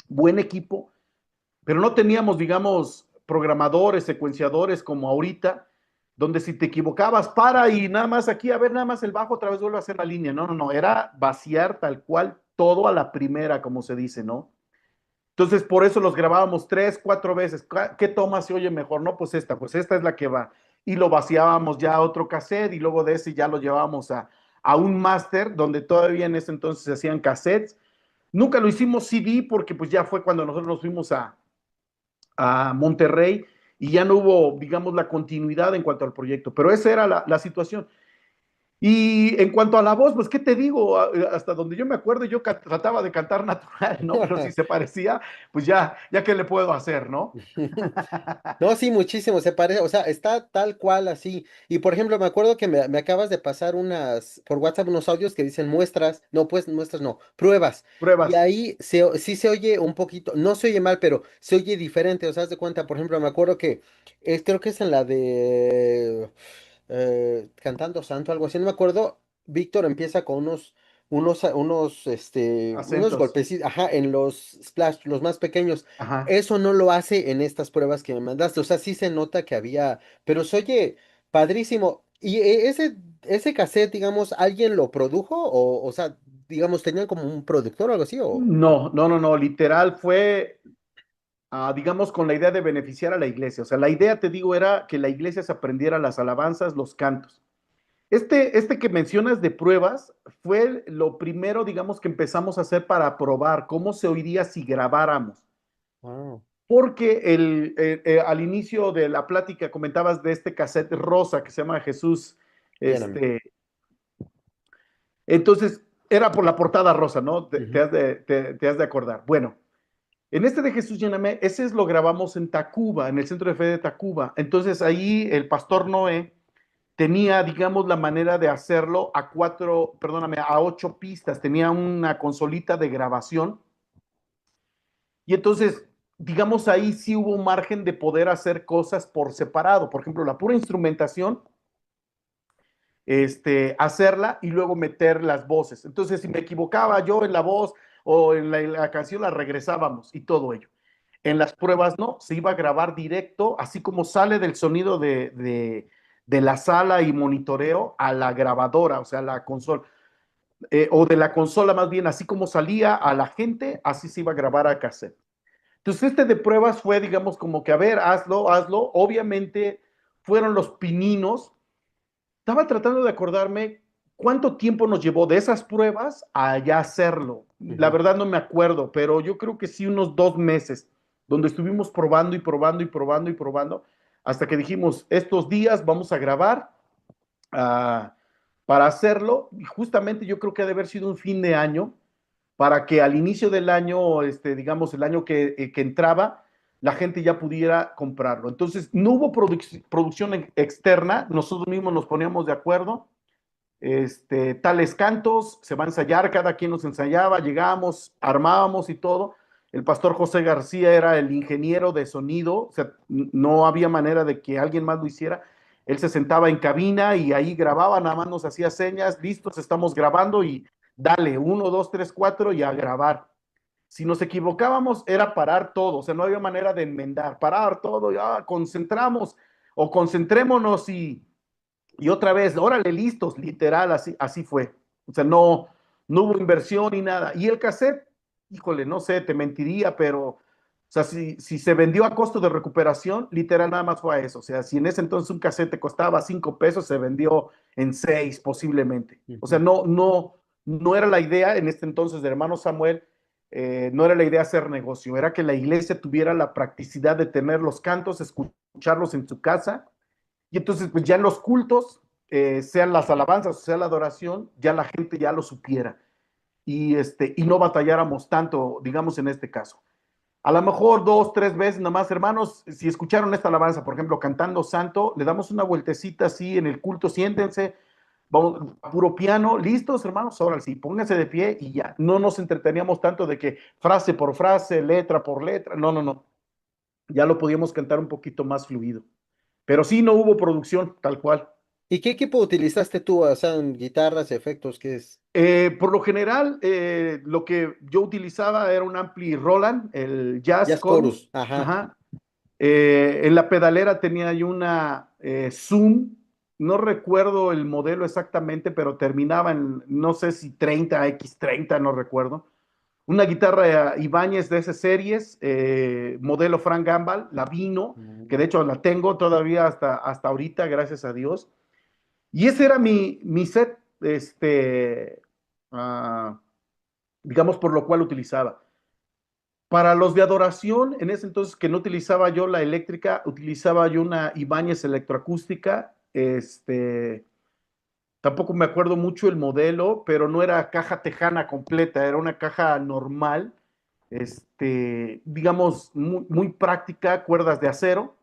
buen equipo, pero no teníamos, digamos, programadores, secuenciadores como ahorita, donde si te equivocabas, para y nada más aquí, a ver, nada más el bajo, otra vez vuelve a hacer la línea. No, no, no, era vaciar tal cual todo a la primera, como se dice, ¿no? Entonces, por eso los grabábamos 3, 4 veces. ¿Qué toma se oye mejor? No, pues esta es la que va. Y lo vaciábamos ya a otro cassette y luego de ese ya lo llevábamos a un máster donde todavía en ese entonces se hacían cassettes. Nunca lo hicimos CD porque pues ya fue cuando nosotros nos fuimos a Monterrey y ya no hubo, digamos, la continuidad en cuanto al proyecto. Pero esa era la situación. Y en cuanto a la voz, pues, ¿qué te digo? Hasta donde yo me acuerdo, yo trataba de cantar natural, ¿no? Pero si se parecía, pues ya qué le puedo hacer, ¿no? No, sí, muchísimo, se parece, o sea, está tal cual así. Y por ejemplo, me acuerdo que me acabas de pasar por WhatsApp unos audios que dicen muestras, no, pues muestras no, pruebas. Y Pruebas. ahí sí se oye un poquito, no se oye mal, pero se oye diferente, o sea, haz de cuenta, por ejemplo, me acuerdo que creo que es en la de Cantando Santo, algo así, no me acuerdo. Víctor empieza con unos Acentos. golpecitos, ajá, en los splash, los más pequeños. Ajá. Eso no lo hace en estas pruebas que me mandaste. O sea, sí se nota que había, pero se oye padrísimo. Y ese cassette, digamos, ¿alguien lo produjo? O sea, digamos, ¿tenían como un productor o algo así? O... No, no, no, no. Literal fue, digamos, con la idea de beneficiar a la iglesia. O sea, la idea, te digo, era que la iglesia se aprendiera las alabanzas, los cantos. Este que mencionas de pruebas fue lo primero, digamos, que empezamos a hacer para probar cómo se oiría si grabáramos. Wow, Porque al inicio de la plática comentabas de este cassette rosa que se llama Jesús, lléname. este, entonces era por la portada rosa, ¿no? Ujú. Te has de acordar. Bueno, en este de Jesús Lléname, ese lo grabamos en Tacuba, en el Centro de Fe de Tacuba. Entonces ahí el pastor Noé tenía, digamos, la manera de hacerlo a cuatro, perdóname, a ocho pistas. Tenía una consolita de grabación. Y entonces, digamos, ahí sí hubo un margen de poder hacer cosas por separado. Por ejemplo, la pura instrumentación, hacerla y luego meter las voces. Entonces, si me equivocaba yo en la voz o en la canción, la regresábamos y todo ello. En las pruebas no, se iba a grabar directo, así como sale del sonido de la sala y monitoreo a la grabadora, o sea, la consola, o de la consola más bien, así como salía a la gente, así se iba a grabar a cassette. Entonces, de pruebas fue, digamos, como que, a ver, hazlo, hazlo. Obviamente fueron los pininos. Estaba tratando de acordarme cuánto tiempo nos llevó de esas pruebas a ya hacerlo. La Ujú. verdad no me acuerdo, pero yo creo que sí unos 2 meses, donde estuvimos probando y probando y probando y probando, hasta que dijimos, estos días vamos a grabar uh, para hacerlo. Y justamente yo creo que ha de haber sido un fin de año, para que al inicio del año, digamos, el año que entraba, la gente ya pudiera comprarlo. Entonces, no hubo producción externa, nosotros mismos nos poníamos de acuerdo, tales cantos, se va a ensayar, cada quien nos ensayaba, llegábamos, armábamos y todo. El pastor José García era el ingeniero de sonido, o sea, no había manera de que alguien más lo hiciera. Él se sentaba en cabina y ahí grababa, nada más nos hacía señas, listos, estamos grabando y dale, uno, dos, tres, cuatro y a grabar. Si nos equivocábamos era parar todo, o sea, no había manera de enmendar, parar todo, ya concentramos o concentrémonos y otra vez, órale, listos, literal, así fue. O sea, no hubo inversión ni nada. Y el cassette, híjole, no sé, te mentiría, pero, o sea, si se vendió a costo de recuperación, literal nada más fue a eso. O sea, si en ese entonces un cassette te costaba 5 pesos, se vendió en 6 posiblemente. O sea, Ujú. no era la idea en este entonces de hermano Samuel, no era la idea hacer negocio, era que la iglesia tuviera la practicidad de tener los cantos, escucharlos en su casa y entonces, pues ya en los cultos, sean las alabanzas o sea la adoración, ya la gente ya lo supiera y no batalláramos tanto, digamos, en este caso. A lo mejor dos, tres veces nomás, hermanos, si escucharon esta alabanza, por ejemplo, cantando santo, le damos una vueltecita así en el culto, siéntense, vamos a puro piano, listos, hermanos, ahora sí, pónganse de pie y ya. No nos entreteníamos tanto de que frase por frase, letra por letra, no, no, no. Ya lo podíamos cantar un poquito más fluido. Pero sí, no hubo producción, tal cual. ¿Y qué equipo utilizaste tú? O sea, en guitarras, efectos, ¿qué es? Por lo general, lo que yo utilizaba era un ampli Roland, el Jazz Jazz Chorus. Chorus, ajá. Ajá. En la pedalera tenía yo una Zoom, no recuerdo el modelo exactamente, pero terminaba en, no sé si 30X30, no recuerdo. Una guitarra Ibáñez de esas series, modelo Frank Gambal, la vino, que de hecho la tengo todavía hasta ahorita, gracias a Dios. Y ese era mi set, uh, digamos, por lo cual utilizaba. Para los de adoración, en ese entonces que no utilizaba yo la eléctrica, utilizaba yo una Ibáñez electroacústica, Tampoco me acuerdo mucho el modelo, pero no era caja tejana completa, era una caja normal, digamos, muy práctica, cuerdas de acero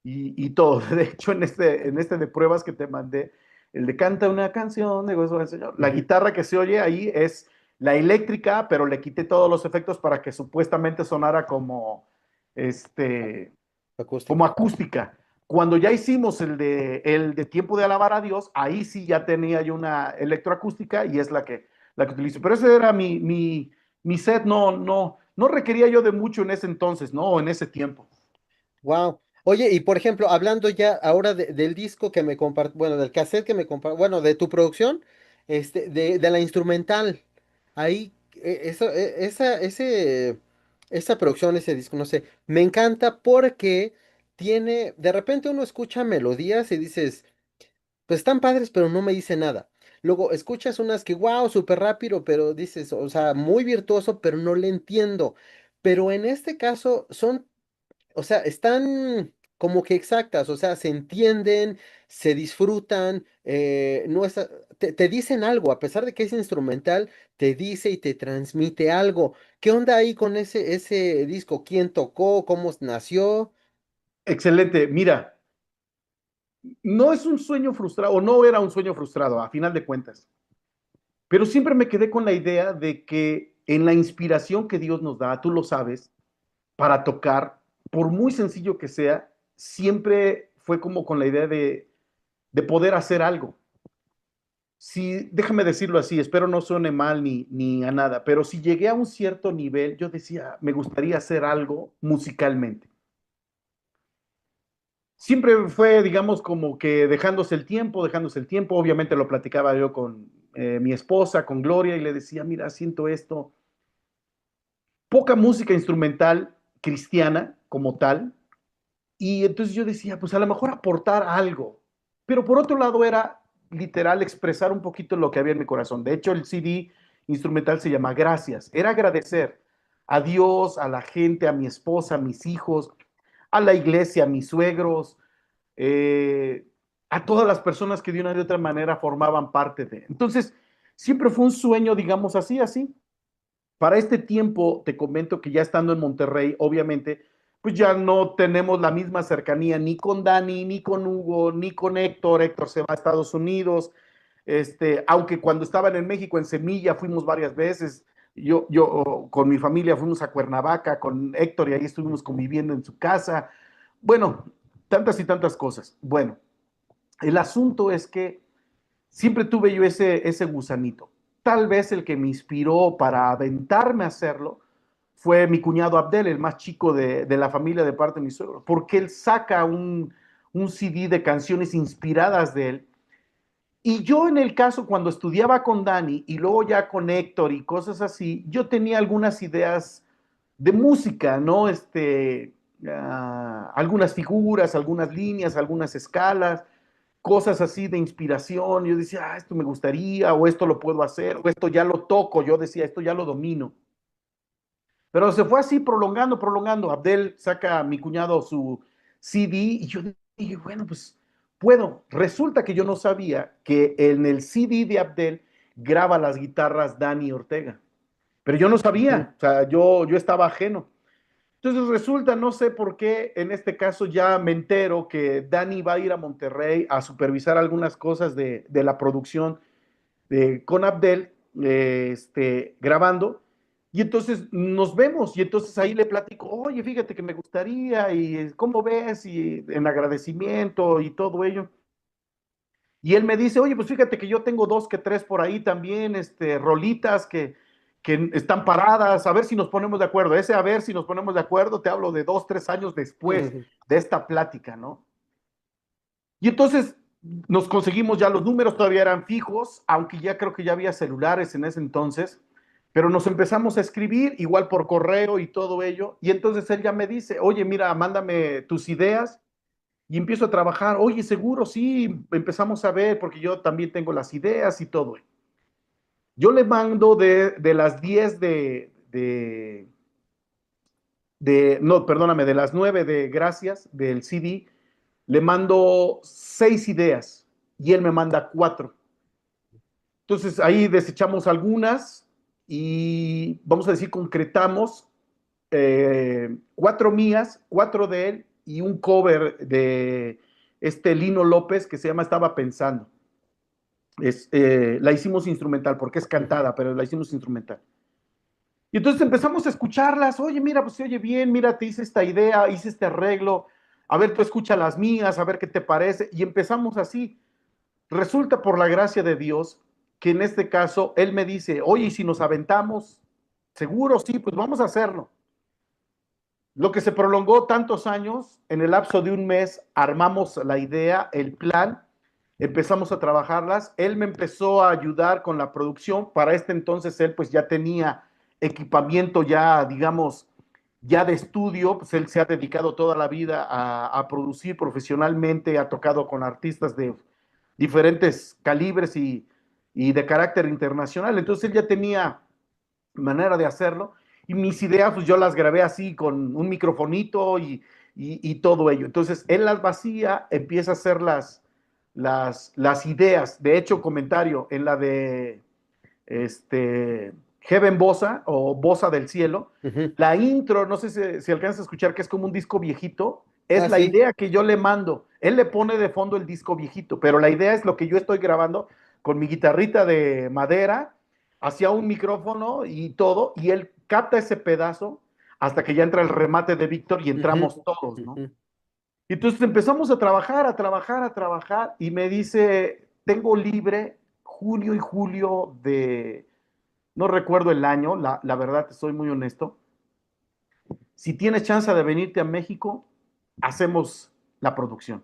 y todo. De hecho, en este de pruebas que te mandé, el de canta una canción de Gozo del Señor, la Ujú. guitarra que se oye ahí es la eléctrica, pero le quité todos los efectos para que supuestamente sonara este, como Acústica. acústica. Cuando ya hicimos el de Tiempo de Alabar a Dios, ahí sí ya tenía yo una electroacústica y es la que utilizo. Pero ese era mi set, no requería yo de mucho en ese entonces, ¿no? En ese tiempo. Wow. Oye, y por ejemplo, hablando ya ahora del disco que me compartió, bueno, del cassette que me compartió, bueno, de tu producción, de la instrumental, ahí, esa producción, ese disco, no sé, me encanta porque tiene, de repente uno escucha melodías y dices, pues están padres, pero no me dice nada. Luego escuchas unas que, wow, súper rápido, pero dices, o sea, muy virtuoso, pero no le entiendo. Pero en este caso son, o sea, están como que exactas, o sea, se entienden, se disfrutan, no es, te dicen algo, a pesar de que es instrumental, te dice y te transmite algo. ¿Qué onda ahí con ese disco? ¿Quién tocó? ¿Cómo nació? Excelente. Mira, no es un sueño frustrado, o no era un sueño frustrado, a final de cuentas. Pero siempre me quedé con la idea de que en la inspiración que Dios nos da, tú lo sabes, para tocar, por muy sencillo que sea, siempre fue como con la idea de poder hacer algo. Si, déjame decirlo así, espero no suene mal ni a nada, pero si llegué a un cierto nivel, yo decía, me gustaría hacer algo musicalmente. Siempre fue, digamos, como que dejándose el tiempo, obviamente lo platicaba yo con mi esposa, con Gloria, y le decía, mira, siento esto, poca música instrumental cristiana como tal, y entonces yo decía, pues a lo mejor aportar algo, pero por otro lado era literal expresar un poquito lo que había en mi corazón. De hecho, el CD instrumental se llama Gracias, era agradecer a Dios, a la gente, a mi esposa, a mis hijos, a la iglesia, a mis suegros, eh, a todas las personas que de una u otra manera formaban parte de. Entonces, siempre fue un sueño, digamos así, así. Para este tiempo, te comento que ya estando en Monterrey, obviamente, pues ya no tenemos la misma cercanía ni con Dani, ni con Hugo, ni con Héctor. Héctor se va a Estados Unidos. Aunque cuando estaban en México, en Semilla, fuimos varias veces. Yo con mi familia fuimos a Cuernavaca con Héctor y ahí estuvimos conviviendo en su casa. Bueno, tantas y tantas cosas. Bueno, el asunto es que siempre tuve yo ese gusanito. Tal vez el que me inspiró para aventarme a hacerlo fue mi cuñado Abdel, el más chico de la familia de parte de mi suegro, porque él saca un CD de canciones inspiradas de él. Y yo en el caso, cuando estudiaba con Dani y luego ya con Héctor y cosas así, yo tenía algunas ideas de música, ¿no? Algunas figuras, algunas líneas, algunas escalas, cosas así de inspiración. Yo decía, esto me gustaría, o esto lo puedo hacer, o esto ya lo toco. Yo decía, esto ya lo domino. Pero se fue así prolongando, prolongando. Abdel saca a mi cuñado su CD y yo dije, bueno, pues puedo. Resulta que yo no sabía que en el CD de Abdel graba las guitarras Dani Ortega. Pero yo no Ujú. sabía, o sea, yo estaba ajeno. Entonces resulta, no sé por qué, en este caso ya me entero que Dani va a ir a Monterrey a supervisar algunas cosas de la producción con Abdel, grabando. Y entonces nos vemos y entonces ahí le platico, oye, fíjate que me gustaría y cómo ves y en agradecimiento y todo ello. Y él me dice, oye, pues fíjate que yo tengo dos que tres por ahí también, rolitas que están paradas, a ver si nos ponemos de acuerdo. Ese a ver si nos ponemos de acuerdo, te hablo de 2, 3 años después Ujú. de esta plática, ¿no? Y entonces nos conseguimos ya los números, todavía eran fijos, aunque ya creo que ya había celulares en ese entonces, pero nos empezamos a escribir igual por correo y todo ello. Y entonces él ya me dice, oye, mira, mándame tus ideas y empiezo a trabajar. Oye, seguro, sí, empezamos a ver, porque yo también tengo las ideas y todo. Yo le mando de las 10 no, perdóname, de las 9 de Gracias del CD, le mando 6 ideas y él me manda 4. Entonces ahí desechamos algunas y vamos a decir, concretamos cuatro mías, cuatro de él y un cover de este Lino López que se llama Estaba Pensando. La hicimos instrumental porque es Ujú, cantada, pero la hicimos instrumental. Y entonces empezamos a escucharlas. Oye, mira, pues se oye bien, mira, te hice esta idea, hice este arreglo. A ver, tú escucha las mías, a ver qué te parece. Y empezamos así. Resulta por la gracia de Dios que en este caso él me dice, oye, ¿y si nos aventamos? Seguro, sí, pues vamos a hacerlo. Lo que se prolongó tantos años, en el lapso de un mes armamos la idea, el plan, empezamos a trabajarlas. Él me empezó a ayudar con la producción. Para este entonces él pues ya tenía equipamiento ya, digamos, ya de estudio, pues él se ha dedicado toda la vida a producir profesionalmente, ha tocado con artistas de diferentes calibres y de carácter internacional. Entonces él ya tenía manera de hacerlo y mis ideas pues yo las grabé así con un microfonito y todo ello. Entonces él las vacía, empieza a hacer las ideas. De hecho, comentario en la de Heaven Bossa o Bossa del Cielo, ujú. la intro, no sé si alcanzas a escuchar que es como un disco viejito, es Ah, la sí. idea que yo le mando. Él le pone de fondo el disco viejito, pero la idea es lo que yo estoy grabando con mi guitarrita de madera hacia un micrófono y todo, y él capta ese pedazo hasta que ya entra el remate de Víctor y Ujú, entramos todos, ¿no? ujú, Y entonces empezamos a trabajar, a trabajar, a trabajar, y me dice, tengo libre junio y julio de, no recuerdo el año, la verdad, soy muy honesto. Si tienes chance de venirte a México, hacemos la producción.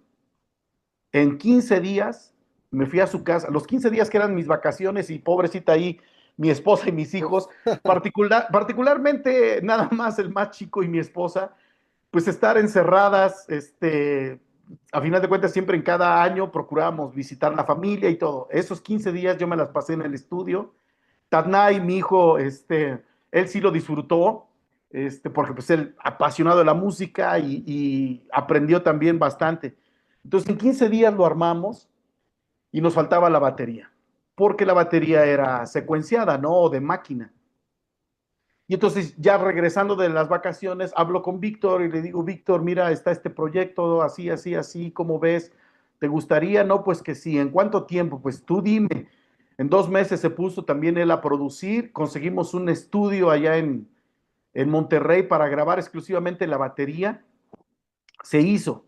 En 15 días me fui a su casa, los 15 días que eran mis vacaciones y pobrecita ahí, mi esposa y mis hijos, particularmente nada más el más chico y mi esposa, pues estar encerradas, a final de cuentas siempre en cada año procurábamos visitar la familia y todo. Esos 15 días yo me las pasé en el estudio. Tadnai, mi hijo, él sí lo disfrutó, porque pues él apasionado de la música y aprendió también bastante. Entonces en 15 días lo armamos y nos faltaba la batería, porque la batería era secuenciada, ¿no? De máquina. Y entonces ya regresando de las vacaciones, hablo con Víctor y le digo, Víctor, mira, está este proyecto, así, así, así, ¿cómo ves? ¿Te gustaría? No, pues que sí. ¿En cuánto tiempo? Pues tú dime. En 2 meses se puso también él a producir, conseguimos un estudio allá en Monterrey para grabar exclusivamente la batería, se hizo.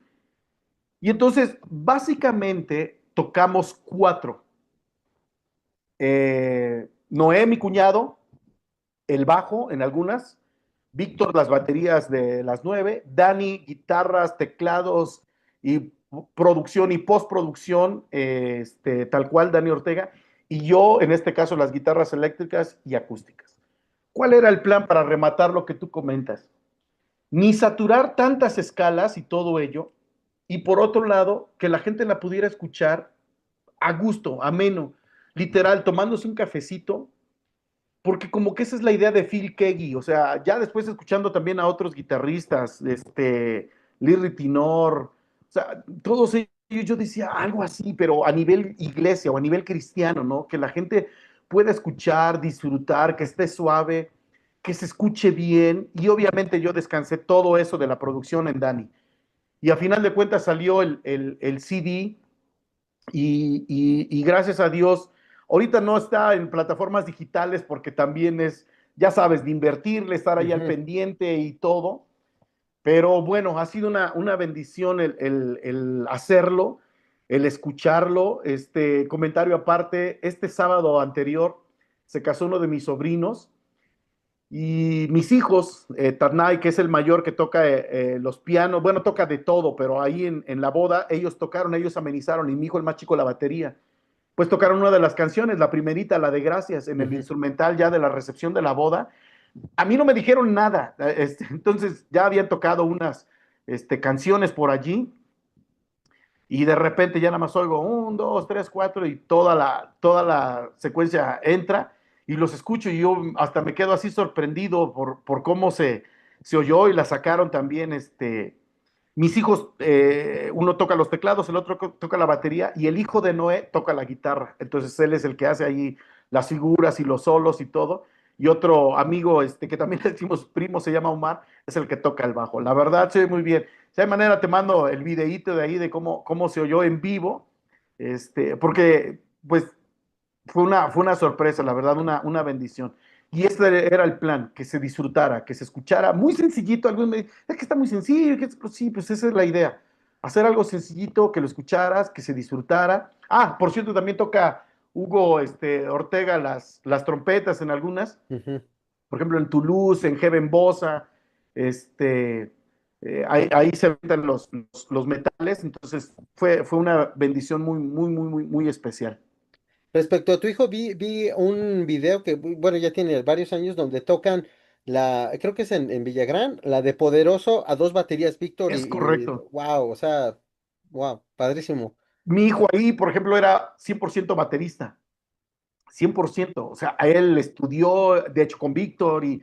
Y entonces, básicamente, tocamos cuatro. Noé, mi cuñado, el bajo en algunas, Víctor las baterías de las 9, Dani guitarras, teclados y producción y postproducción, tal cual Dani Ortega, y yo en este caso las guitarras eléctricas y acústicas. ¿Cuál era el plan para rematar lo que tú comentas? Ni saturar tantas escalas y todo ello, y por otro lado, que la gente la pudiera escuchar a gusto, ameno, literal, tomándose un cafecito porque como que esa es la idea de Phil Keggy, o sea, ya después escuchando también a otros guitarristas, Larry Tinor, o sea, todos ellos yo decía algo así, pero a nivel iglesia o a nivel cristiano, ¿no? Que la gente pueda escuchar, disfrutar, que esté suave, que se escuche bien, y obviamente yo descansé todo eso de la producción en Dani. Y a final de cuentas salió el CD y gracias a Dios, ahorita no está en plataformas digitales porque también es, ya sabes, de invertirle, estar ahí al ujú. pendiente y todo. Pero bueno, ha sido una bendición el hacerlo, el escucharlo. Este comentario aparte, este sábado anterior se casó uno de mis sobrinos y mis hijos, Tadnai, que es el mayor que toca los pianos, bueno, toca de todo, pero ahí en la boda ellos tocaron, ellos amenizaron y mi hijo el más chico la batería pues tocaron una de las canciones, la primerita, la de Gracias, en el Ujú. instrumental ya de la recepción de la boda. A mí no me dijeron nada, entonces ya habían tocado unas canciones por allí y de repente ya nada más oigo 1, 2, 3, 4 y toda la secuencia entra y los escucho y yo hasta me quedo así sorprendido por cómo se oyó y la sacaron también Mis hijos, uno toca los teclados, el otro toca la batería y el hijo de Noé toca la guitarra. Entonces él es el que hace ahí las figuras y los solos y todo. Y otro amigo, que también le decimos primo, se llama Omar, es el que toca el bajo. La verdad, se oye muy bien. Si hay manera, te mando el videíto de ahí de cómo se oyó en vivo, porque pues fue una sorpresa, la verdad, una bendición. Y este era el plan, que se disfrutara, que se escuchara, muy sencillito. Algunos me dicen, es que está muy sencillo, pues sí, pues esa es la idea. Hacer algo sencillito, que lo escucharas, que se disfrutara. Ah, por cierto, también toca Hugo Ortega las trompetas en algunas, Ujú. por ejemplo, en Toulouse, en Heaven Bossa, ahí se ven los metales, entonces fue una bendición muy, muy, muy, muy, muy especial. Respecto a tu hijo, vi un video que, bueno, ya tiene varios años donde tocan creo que es en Villagrán, la de Poderoso a dos baterías Víctor Es correcto. wow, o sea, wow, padrísimo. Mi hijo ahí, por ejemplo, era 100% baterista, 100%. O sea, a él estudió, de hecho, con Víctor y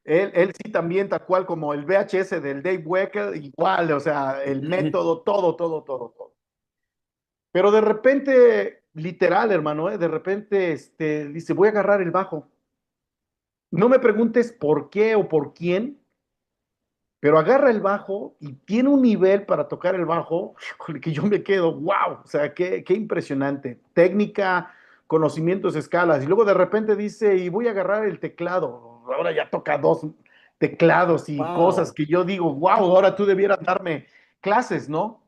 él sí también, tal cual como el VHS del Dave Weckl, igual, o sea, el método, todo, todo, todo, todo. Pero de repente, literal, hermano, de repente dice, voy a agarrar el bajo. No me preguntes por qué o por quién, pero agarra el bajo y tiene un nivel para tocar el bajo, híjole, que yo me quedo, wow, o sea, qué impresionante. Técnica, conocimientos, escalas. Y luego de repente dice, y voy a agarrar el teclado. Ahora ya toca dos teclados y cosas Wow. que yo digo, wow, ahora tú debieras darme clases, ¿no?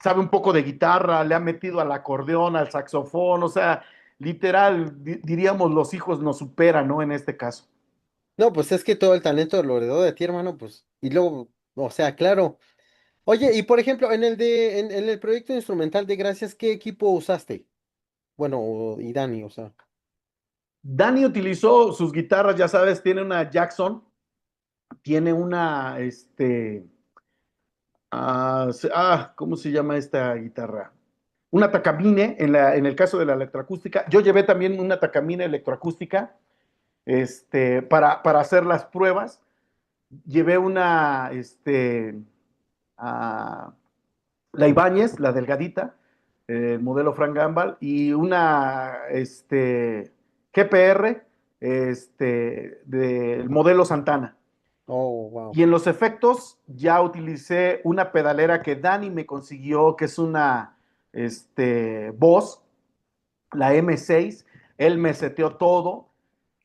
Sabe un poco de guitarra, le ha metido al acordeón, al saxofón, o sea, literal, diríamos, los hijos nos superan, ¿no? En este caso. No, pues es que todo el talento lo heredó de ti, hermano, pues, y luego, o sea, claro. Oye, y por ejemplo, en el proyecto instrumental de Gracias, ¿qué equipo usaste? Bueno, y Dani, o sea. Dani utilizó sus guitarras, ya sabes, tiene una Jackson, tiene una, ¿cómo se llama esta guitarra? Una Takamine en el caso de la electroacústica. Yo llevé también una Takamine electroacústica, para hacer las pruebas. Llevé una, ah, la Ibáñez, la delgadita, el modelo Frank Gambal, y una GPR del modelo Santana. Oh, wow. Y en los efectos ya utilicé una pedalera que Dani me consiguió, que es una Boss, la M6. Él me seteó todo.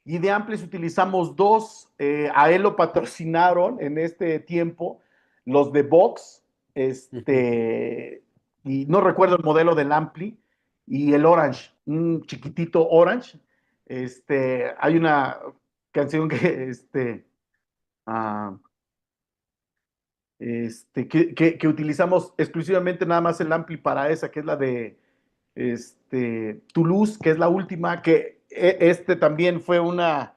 Y de amplis utilizamos dos. A él lo patrocinaron en este tiempo los de Vox. Ujú. Y no recuerdo el modelo del ampli. Y el Orange, un chiquitito Orange. Hay una canción que, ah, que utilizamos exclusivamente nada más el ampli para esa, que es la de Toulouse, que es la última, que también fue una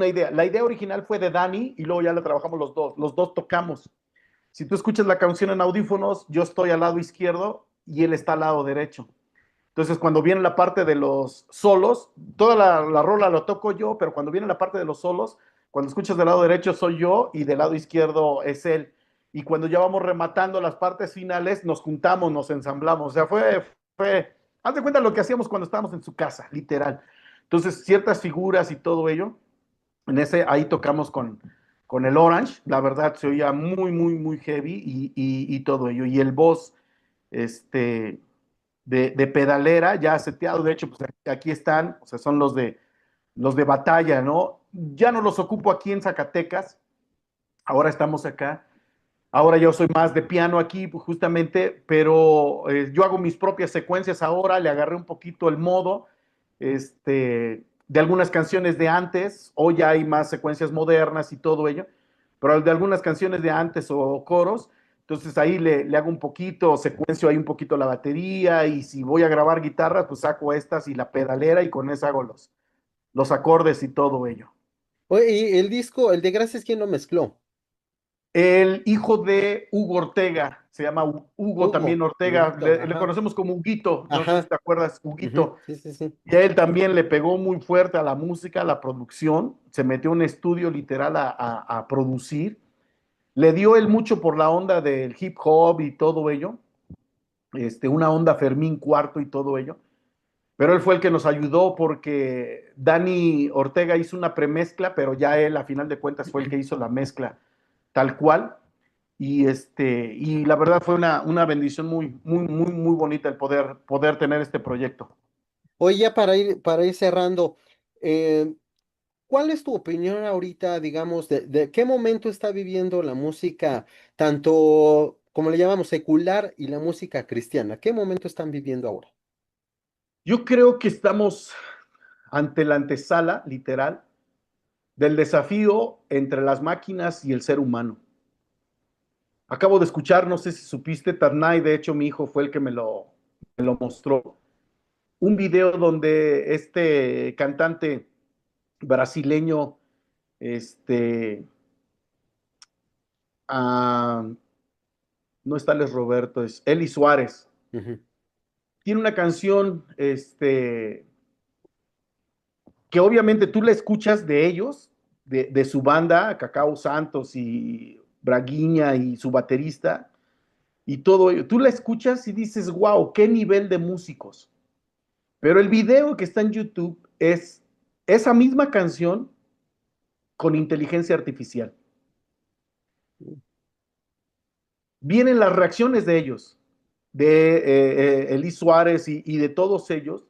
idea. La idea original fue de Dani y luego ya la trabajamos los dos tocamos. Si tú escuchas la canción en audífonos, yo estoy al lado izquierdo y él está al lado derecho. Entonces, cuando viene la parte de los solos, toda la rola lo toco yo, pero cuando viene la parte de los solos, cuando escuchas del lado derecho soy yo y del lado izquierdo es él. Y cuando ya vamos rematando las partes finales, nos juntamos, nos ensamblamos. O sea, haz de cuenta lo que hacíamos cuando estábamos en su casa, literal. Entonces, ciertas figuras y todo ello, ahí tocamos con el Orange, la verdad se oía muy, muy, muy heavy y todo ello. Y el boss, este, de pedalera ya seteado. De hecho, pues aquí están, o sea, son los de batalla, ¿no? Ya no los ocupo aquí en Zacatecas, ahora estamos acá. Ahora yo soy más de piano aquí, pues, justamente, pero yo hago mis propias secuencias ahora, le agarré un poquito el modo, de algunas canciones de antes, hoy ya hay más secuencias modernas y todo ello, pero de algunas canciones de antes o coros, entonces ahí le hago un poquito, secuencio ahí un poquito la batería y si voy a grabar guitarras, pues saco estas y la pedalera y con eso hago los acordes y todo ello. Oye, y el disco, el de Gracias, ¿quién lo mezcló? El hijo de Hugo Ortega, se llama Hugo también Hugo, Ortega, Huguito, le ajá, conocemos como Huguito, no sé si ajá, te acuerdas, ujú, Huguito. sí, sí, sí. Y a él también le pegó muy fuerte a la música, a la producción, se metió en un estudio literal a producir. Le dio él mucho por la onda del hip hop y todo ello, una onda Fermín Cuarto y todo ello, pero él fue el que nos ayudó porque Dani Ortega hizo una premezcla, pero ya él a final de cuentas fue el que hizo la mezcla tal cual. Y la verdad fue una bendición muy, muy, muy, muy bonita el poder tener este proyecto. Oye, ya para ir cerrando, eh, ¿cuál es tu opinión ahorita, digamos, de qué momento está viviendo la música, tanto como le llamamos secular y la música cristiana? ¿Qué momento están viviendo ahora? Yo creo que estamos ante la antesala, literal, del desafío entre las máquinas y el ser humano. Acabo de escuchar, no sé si supiste, Ternay, de hecho mi hijo fue el que me lo mostró, un video donde este cantante brasileño, este, ah, no es Tales Roberto, es Eli Suárez, Ujú, tiene una canción, que obviamente tú la escuchas de ellos, de su banda, Cacao Santos y Braguiña y su baterista, y todo ello. Tú la escuchas y dices, wow, qué nivel de músicos. Pero el video que está en YouTube es esa misma canción con inteligencia artificial. Vienen las reacciones de ellos, de Elis Suárez y de todos ellos,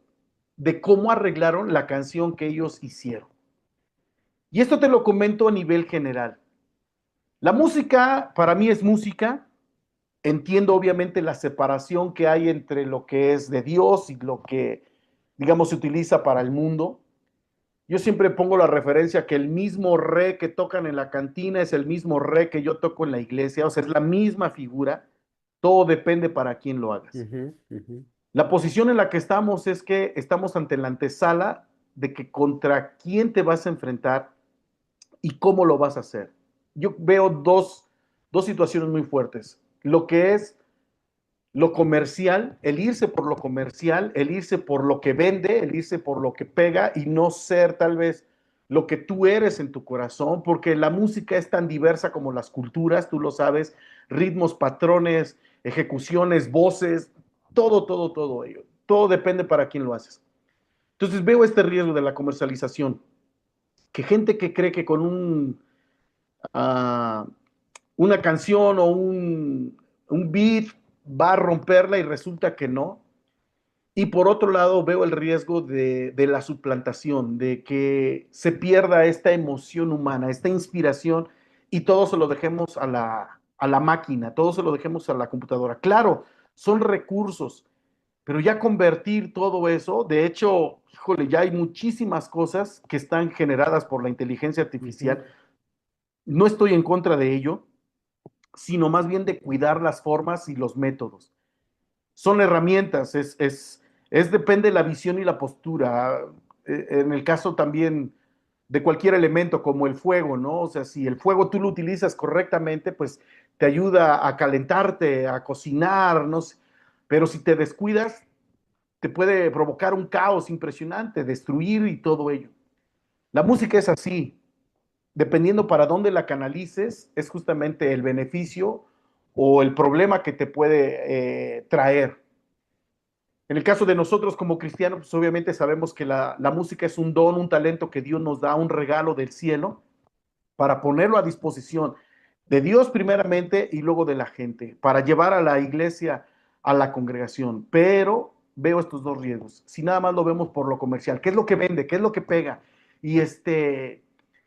de cómo arreglaron la canción que ellos hicieron. Y esto te lo comento a nivel general. La música para mí es música. Entiendo obviamente la separación que hay entre lo que es de Dios y lo que, digamos, se utiliza para el mundo. Yo siempre pongo la referencia que el mismo re que tocan en la cantina es el mismo re que yo toco en la iglesia, o sea, es la misma figura. Todo depende para quién lo hagas. ujú, ujú, La posición en la que estamos es que estamos ante la antesala de que contra quién te vas a enfrentar y cómo lo vas a hacer. Yo veo dos situaciones muy fuertes. Lo que es lo comercial, el irse por lo comercial, el irse por lo que vende, el irse por lo que pega y no ser tal vez lo que tú eres en tu corazón, porque la música es tan diversa como las culturas, tú lo sabes, ritmos, patrones, ejecuciones, voces, todo, todo, todo ello. Todo depende para quién lo haces. Entonces veo este riesgo de la comercialización, que gente que cree que con uh, una canción o un beat va a romperla y resulta que no. Y por otro lado, veo el riesgo de la suplantación, de que se pierda esta emoción humana, esta inspiración y todo se lo dejemos a la máquina, todo se lo dejemos a la computadora. Claro, son recursos, pero ya convertir todo eso, de hecho, híjole, ya hay muchísimas cosas que están generadas por la inteligencia ujú. artificial. No estoy en contra de ello, sino más bien de cuidar las formas y los métodos. Son herramientas, depende de la visión y la postura. En el caso también de cualquier elemento como el fuego, ¿no? O sea, si el fuego tú lo utilizas correctamente, pues te ayuda a calentarte, a cocinar, no sé. Pero si te descuidas, te puede provocar un caos impresionante, destruir y todo ello. La música es así, dependiendo para dónde la canalices, es justamente el beneficio o el problema que te puede traer. En el caso de nosotros como cristianos, pues obviamente sabemos que la música es un don, un talento que Dios nos da, un regalo del cielo para ponerlo a disposición de Dios primeramente y luego de la gente, para llevar a la iglesia, a la congregación. Pero veo estos dos riesgos. Si nada más lo vemos por lo comercial, ¿qué es lo que vende? ¿Qué es lo que pega? Y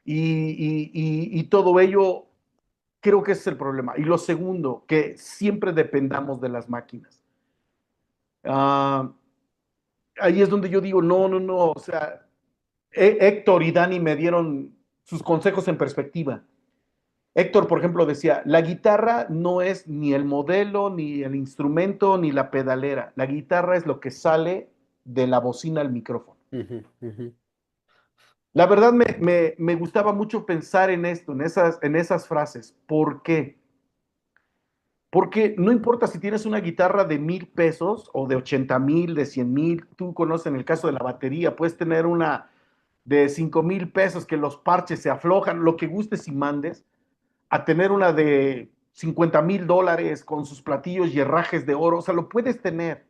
y todo ello, creo que ese es el problema. Y lo segundo, que siempre dependamos de las máquinas. Ah, ahí es donde yo digo, no, no, no, o sea, Héctor y Dani me dieron sus consejos en perspectiva. Héctor, por ejemplo, decía, la guitarra no es ni el modelo, ni el instrumento, ni la pedalera. La guitarra es lo que sale de la bocina al micrófono. Ujú, ujú, La verdad me gustaba mucho pensar en esto, en esas frases. ¿Por qué? Porque no importa si tienes una guitarra de 1,000 pesos o de 80,000, de 100,000, tú conoces en el caso de la batería, puedes tener una de 5,000 pesos que los parches se aflojan, lo que gustes y mandes. a tener una de $50,000 con sus platillos y herrajes de oro, o sea, lo puedes tener,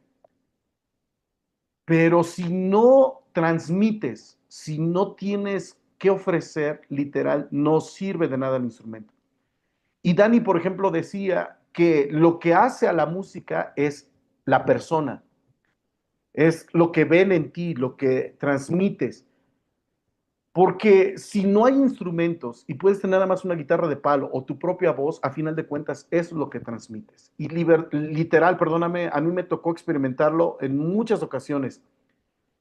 pero si no transmites, si no tienes que ofrecer, literal, no sirve de nada el instrumento. Y Dani, por ejemplo, decía que lo que hace a la música es la persona, es lo que ven en ti, lo que transmites. Porque si no hay instrumentos y puedes tener nada más una guitarra de palo o tu propia voz, a final de cuentas es lo que transmites. Y literal, perdóname, a mí me tocó experimentarlo en muchas ocasiones.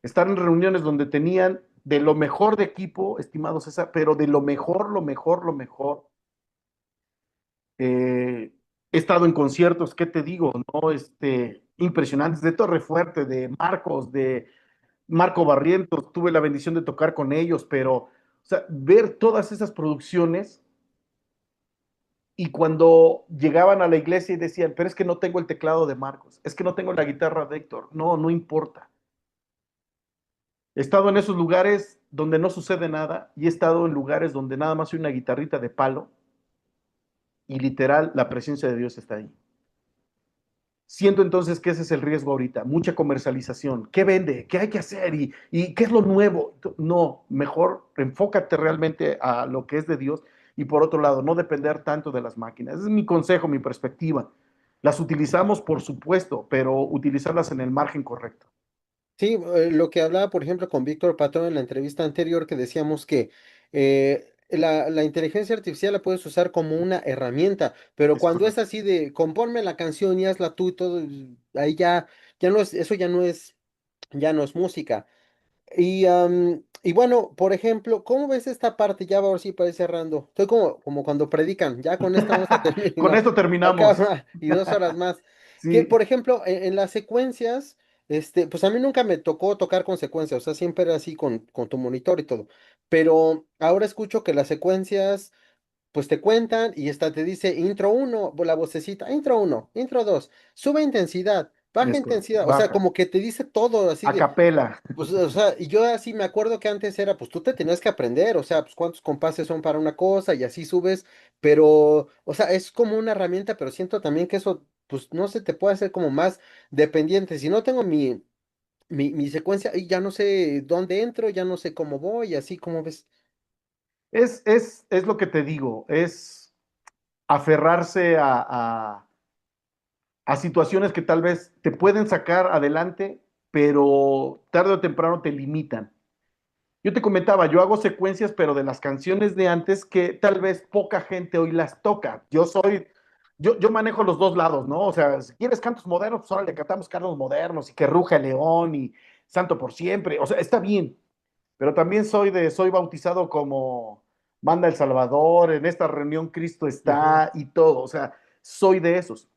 Estar en reuniones donde tenían de lo mejor de equipo, estimado César, pero de lo mejor, lo mejor, lo mejor. He estado en conciertos, ¿qué te digo? ¿No? Impresionantes, de Torre Fuerte, de Marcos, de Marco Barrientos, tuve la bendición de tocar con ellos, pero, o sea, ver todas esas producciones y cuando llegaban a la iglesia y decían, pero es que no tengo el teclado de Marcos, es que no tengo la guitarra de Héctor, no, no importa. He estado en esos lugares donde no sucede nada y he estado en lugares donde nada más hay una guitarrita de palo y literal la presencia de Dios está ahí. Siento entonces que ese es el riesgo ahorita, mucha comercialización. ¿Qué vende? ¿Qué hay que hacer? ¿Y qué es lo nuevo? No, mejor enfócate realmente a lo que es de Dios y por otro lado, no depender tanto de las máquinas. Ese es mi consejo, mi perspectiva. Las utilizamos, por supuesto, pero utilizarlas en el margen correcto. Sí, lo que hablaba, por ejemplo, con Víctor Patrón en la entrevista anterior, que decíamos que la inteligencia artificial la puedes usar como una herramienta, pero Es cuando es correcto. así de componme la canción y hazla tú y todo, ahí ya no es, eso ya no es música. Y bueno, por ejemplo, ¿cómo ves esta parte? Ya ahora sí para ir cerrando. Estoy como cuando predican, ya con esta vamos a Con terminar. esto terminamos. Acá y 2 horas más. Que, Sí, por ejemplo, en las secuencias, pues a mí nunca me tocó tocar con secuencias, o sea, siempre era así con tu monitor y todo. Pero ahora escucho que las secuencias pues te cuentan y esta te dice intro 1, la vocecita, intro 1, intro 2, sube intensidad, baja es correcto. intensidad, o sea, Baja. como que te dice todo así A de, capela. pues, o sea, y yo así me acuerdo que antes era, pues tú te tenías que aprender, o sea, pues cuántos compases son para una cosa y así subes, pero, o sea, es como una herramienta, pero siento también que eso, pues no se te puede hacer como más dependiente. Si no tengo mi secuencia y ya no sé dónde entro, ya no sé cómo voy, así como ves. Es lo que te digo, es aferrarse a situaciones que tal vez te pueden sacar adelante, pero tarde o temprano te limitan. Yo te comentaba, yo hago secuencias, pero de las canciones de antes que tal vez poca gente hoy las toca. Yo manejo los dos lados, ¿no? O sea, si quieres cantos modernos, pues ahora le cantamos cantos modernos y que ruja el león y Santo por siempre. O sea, está bien, pero también soy bautizado como Manda El Salvador, en esta reunión Cristo Ujú, está y todo. O sea, soy de esos.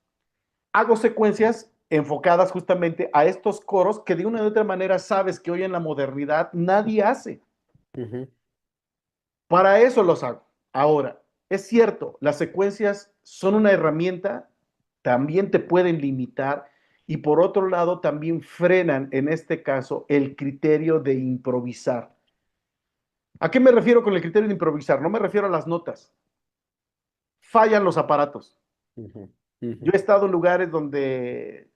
Hago secuencias enfocadas justamente a estos coros que de una u otra manera sabes que hoy en la modernidad nadie hace. ujú, Para eso los hago. Ahora, es cierto, las secuencias son una herramienta, también te pueden limitar y por otro lado también frenan en este caso el criterio de improvisar. ¿A qué me refiero con el criterio de improvisar? No me refiero a las notas. Fallan los aparatos. ujú, Yo ujú, he estado en lugares donde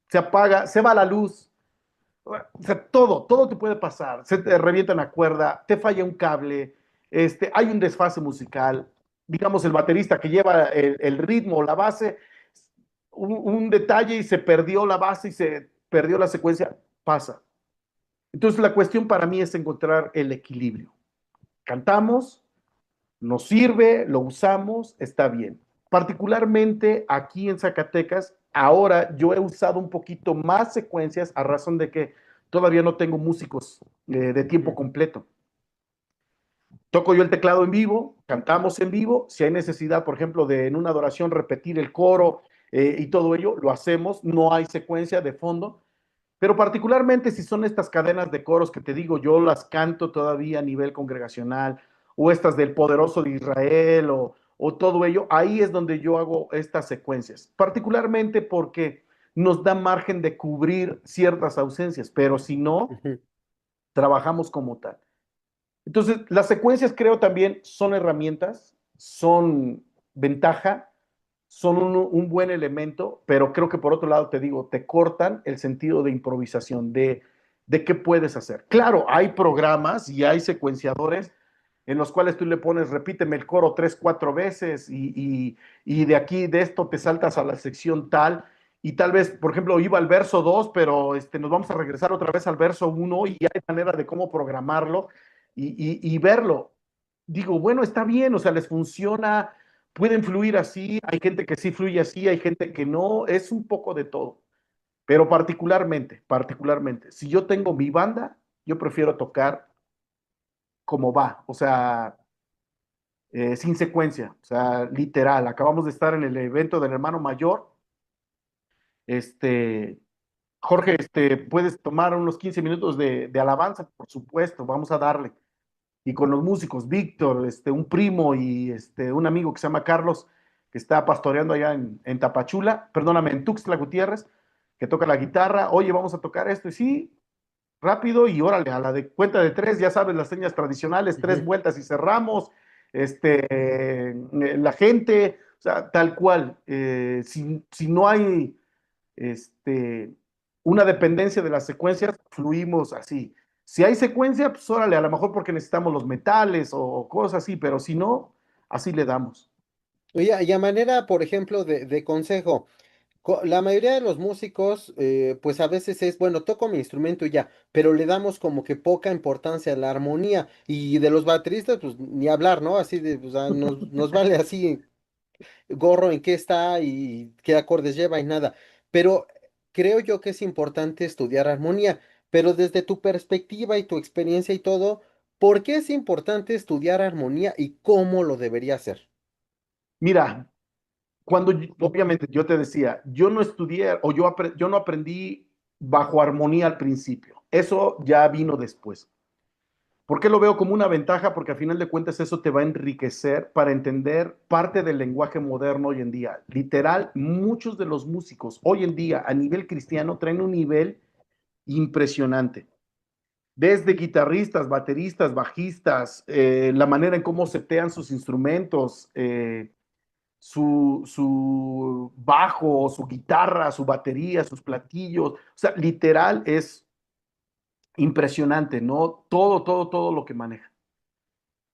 se apaga, se va la luz, o sea, todo te puede pasar. Se te revienta una cuerda, te falla un cable, hay un desfase musical. Digamos, el baterista que lleva el ritmo, la base, un detalle y se perdió la base y se perdió la secuencia, pasa. Entonces, la cuestión para mí es encontrar el equilibrio. Cantamos, nos sirve, lo usamos, está bien. Particularmente aquí en Zacatecas, ahora yo he usado un poquito más secuencias a razón de que todavía no tengo músicos de tiempo ujú, completo. Toco yo el teclado en vivo, cantamos en vivo, si hay necesidad, por ejemplo, de en una adoración repetir el coro y todo ello, lo hacemos, no hay secuencia de fondo, pero particularmente si son estas cadenas de coros que te digo, yo las canto todavía a nivel congregacional, o estas del poderoso de Israel, o todo ello, ahí es donde yo hago estas secuencias, particularmente porque nos da margen de cubrir ciertas ausencias, pero si no, ujú. trabajamos como tal. Entonces, las secuencias creo también son herramientas, son ventaja, son un buen elemento, pero creo que por otro lado te digo, te cortan el sentido de improvisación, de qué puedes hacer. Claro, hay programas y hay secuenciadores en los cuales tú le pones, repíteme el coro tres, cuatro veces y de aquí, de esto te saltas a la sección tal, y tal vez, por ejemplo, iba al verso 2, pero nos vamos a regresar otra vez al verso uno y hay manera de cómo programarlo y verlo. Digo, bueno, está bien, o sea, les funciona, pueden fluir así, hay gente que sí fluye así, hay gente que no, es un poco de todo. Pero particularmente, si yo tengo mi banda, yo prefiero tocar como va, o sea, sin secuencia, o sea, literal. Acabamos de estar en el evento del hermano mayor. Este, Jorge, puedes tomar unos 15 minutos de alabanza, por supuesto, vamos a darle. Y con los músicos, Víctor, un primo y un amigo que se llama Carlos, que está pastoreando allá en Tapachula, perdóname, en Tuxtla Gutiérrez, que toca la guitarra. Oye, vamos a tocar esto, y sí, rápido y órale, a la de cuenta de tres, ya sabes las señas tradicionales, tres Ujú. vueltas y cerramos, la gente, o sea, tal cual, si no hay este, una dependencia de las secuencias, fluimos así. Si hay secuencia, pues órale, a lo mejor porque necesitamos los metales o cosas así, pero si no, así le damos. Oye, y a manera, por ejemplo, de consejo, la mayoría de los músicos, pues a veces es, bueno, toco mi instrumento y ya, pero le damos como que poca importancia a la armonía. Y de los bateristas, pues ni hablar, ¿no? Así de, pues, nos vale así gorro en qué está y qué acordes lleva y nada. Pero creo yo que es importante estudiar armonía. Pero desde tu perspectiva y tu experiencia y todo, ¿por qué es importante estudiar armonía y cómo lo debería hacer? Mira, obviamente yo te decía, yo no estudié o yo no aprendí bajo armonía al principio. Eso ya vino después. ¿Por qué lo veo como una ventaja? Porque a final de cuentas eso te va a enriquecer para entender parte del lenguaje moderno hoy en día. Literal, muchos de los músicos hoy en día a nivel cristiano traen un nivel impresionante. Desde guitarristas, bateristas, bajistas, la manera en cómo setean sus instrumentos, su bajo, su guitarra, su batería, sus platillos. O sea, literal es impresionante, ¿no? Todo lo que maneja.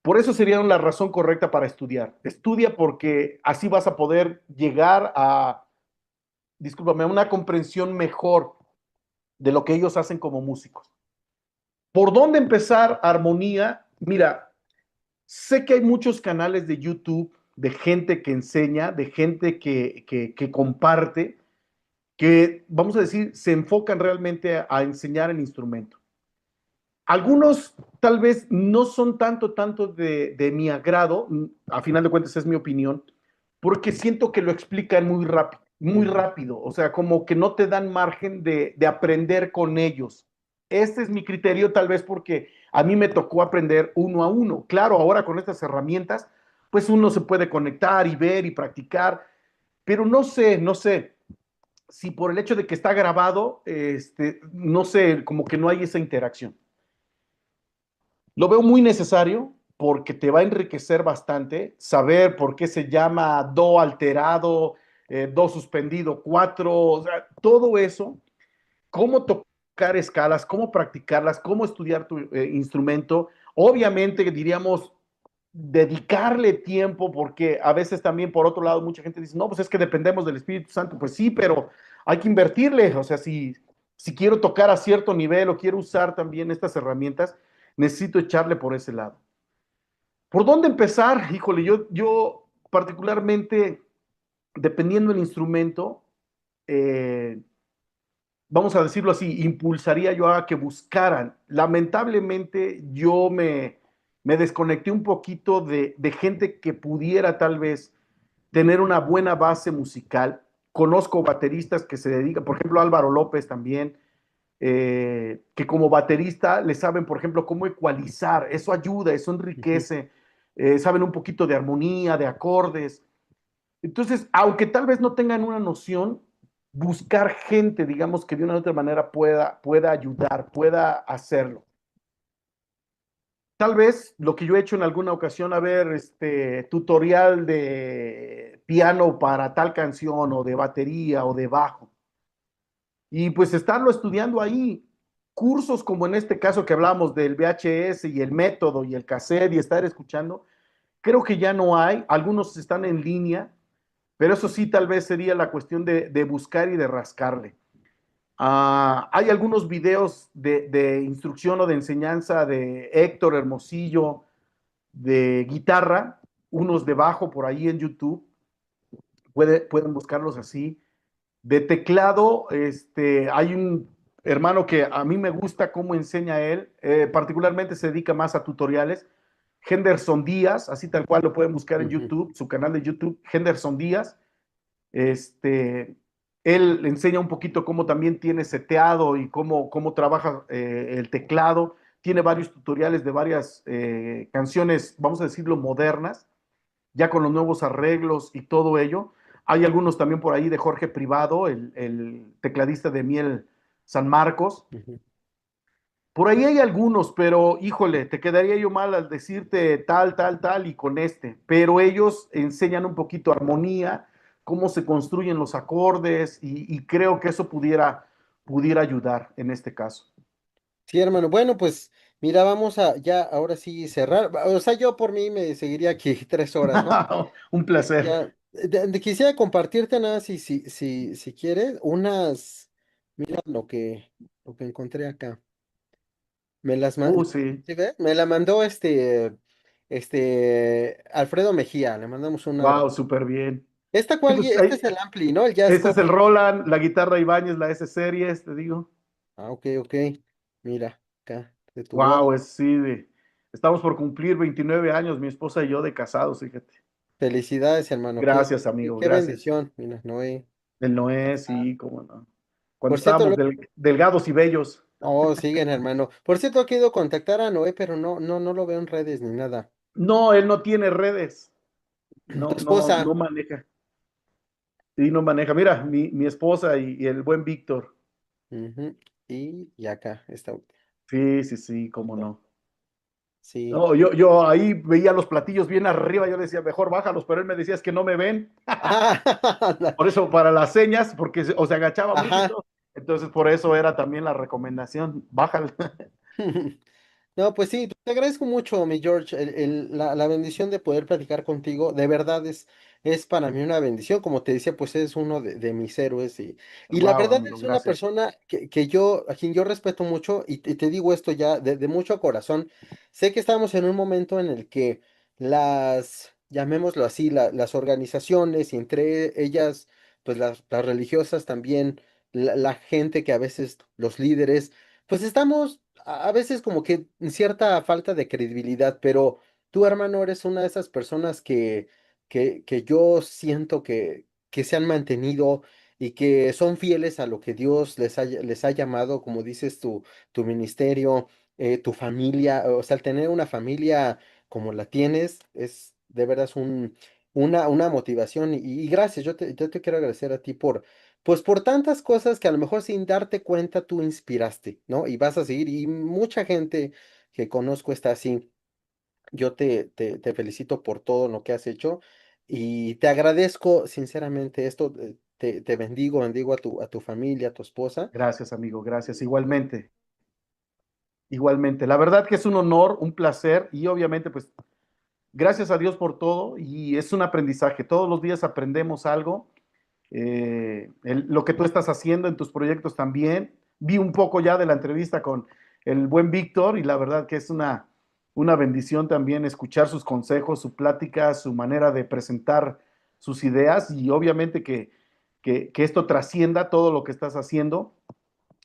Por eso sería la razón correcta para estudiar. Estudia porque así vas a poder llegar a, discúlpame, a una comprensión mejor de lo que ellos hacen como músicos. ¿Por dónde empezar armonía? Mira, sé que hay muchos canales de YouTube de gente que enseña, de gente que comparte, que, vamos a decir, se enfocan realmente a enseñar el instrumento. Algunos tal vez no son tanto de mi agrado, a final de cuentas es mi opinión, porque siento que lo explican muy Ujú. rápido, o sea, como que no te dan margen de aprender con ellos. Este es mi criterio, tal vez porque a mí me tocó aprender uno a uno. Claro, ahora con estas herramientas, pues uno se puede conectar y ver y practicar, pero no sé si por el hecho de que está grabado, no sé, como que no hay esa interacción. Lo veo muy necesario porque te va a enriquecer bastante saber por qué se llama do alterado, do suspendido 4, o sea, todo eso, cómo tocar escalas, cómo practicarlas, cómo estudiar tu instrumento. Obviamente, diríamos, dedicarle tiempo porque a veces también, por otro lado, mucha gente dice, no, pues es que dependemos del Espíritu Santo. Pues sí, pero hay que invertirle, o sea, si quiero tocar a cierto nivel o quiero usar también estas herramientas, necesito echarle por ese lado. ¿Por dónde empezar? Híjole, yo particularmente, dependiendo del instrumento, eh, vamos a decirlo así, impulsaría yo a que buscaran. Lamentablemente me desconecté un poquito de gente que pudiera tal vez tener una buena base musical. Conozco bateristas que se dedican, por ejemplo, Álvaro López también, que como baterista le saben, por ejemplo, cómo ecualizar. Eso ayuda, eso Ujú. enriquece. Saben un poquito de armonía, de acordes. Entonces, aunque tal vez no tengan una noción, buscar gente, digamos, que de una u otra manera pueda ayudar, pueda hacerlo. tal vez lo que yo he hecho en alguna ocasión, a ver, tutorial de piano para tal canción o de batería o de bajo. Y pues estarlo estudiando ahí, cursos como en este caso que hablamos del VHS y el método y el cassette y estar escuchando, creo que ya no hay, algunos están en línea, pero eso sí tal vez sería la cuestión de buscar y de rascarle. Hay algunos videos de instrucción o de enseñanza de Héctor Hermosillo de guitarra, unos de bajo por ahí en YouTube, pueden buscarlos así. De teclado, hay un hermano que a mí me gusta cómo enseña él, particularmente se dedica más a tutoriales. Henderson Díaz, así tal cual lo pueden buscar en Ujú. YouTube, su canal de YouTube, Henderson Díaz. Este, él enseña un poquito cómo también tiene seteado y cómo trabaja el teclado. Tiene varios tutoriales de varias canciones, vamos a decirlo, modernas, ya con los nuevos arreglos y todo ello. Hay algunos también por ahí de Jorge Privado, el tecladista de Miel San Marcos. Ujú. Por ahí hay algunos, pero híjole, te quedaría yo mal al decirte tal, tal, tal y con este. Pero ellos enseñan un poquito armonía, cómo se construyen los acordes y creo que eso pudiera ayudar en este caso. Sí, hermano. Bueno, pues mira, vamos a ya ahora sí cerrar. O sea, yo por mí me seguiría aquí 3 horas, ¿no? Un placer. Ya, quisiera compartirte nada si quieres, mira lo que encontré acá. Me las mandó, Sí. ¿sí ves? Me la mandó Alfredo Mejía, le mandamos un abrazo. Wow, súper bien. Sí, pues Este es el Ampli, ¿no? El Jazz ese es el Cover. Roland, la guitarra Ibáñez, la S Series, te digo. Ah, ok, ok. Mira, acá, de tu boda. Wow, estamos por cumplir 29 años, mi esposa y yo de casados, fíjate. Felicidades, hermano. Qué, Gracias, qué, amigo, qué gracias. bendición, mira, Noé. El Noé, sí, cómo no. Cuando Por cierto, estábamos delgados y bellos. oh, siguen, hermano. Por cierto, he querido contactar a Noé, pero no lo veo en redes ni nada. No, él no tiene redes. Tu No, no, no esposa. maneja. Sí, no maneja. Mira, mi esposa y el buen Víctor. Ujú. Y acá, esta última. Sí, sí, sí, cómo no. Sí. No, yo ahí veía los platillos bien arriba, yo le decía, mejor bájalos, pero él me decía, es que no me ven. Ah, Por eso, para las señas, porque o se agachaba mucho y ajá. todo. Entonces, por eso era también la recomendación, bájale. No, pues sí, te agradezco mucho, mi George, la bendición de poder platicar contigo. De verdad es para mí una bendición. Como te decía, pues es uno de mis héroes. Y la Wow, verdad amigo, es una gracias. persona a quien yo respeto mucho, y te digo esto ya de mucho corazón. Sé que estamos en un momento en el que llamémoslo así, las organizaciones y entre ellas, pues las religiosas también, la gente que a veces, los líderes, pues estamos a veces como que en cierta falta de credibilidad, pero tú, hermano, eres una de esas personas que yo siento que se han mantenido y que son fieles a lo que Dios les ha llamado, como dices, tu ministerio, tu familia. O sea, el tener una familia como la tienes es de veras una motivación, y gracias. Yo te quiero agradecer a ti pues por tantas cosas que a lo mejor sin darte cuenta tú inspiraste, ¿no? Y vas a seguir, y mucha gente que conozco está así. Yo te felicito por todo lo que has hecho y te agradezco sinceramente esto. Te bendigo a tu familia, a tu esposa. Gracias, amigo, gracias. Igualmente, igualmente. La verdad que es un honor, un placer y obviamente, pues, gracias a Dios por todo y es un aprendizaje. Todos los días aprendemos algo. Lo que tú estás haciendo en tus proyectos también. Vi un poco ya de la entrevista con el buen Víctor y la verdad que es una bendición también escuchar sus consejos, su plática, su manera de presentar sus ideas y obviamente que esto trascienda todo lo que estás haciendo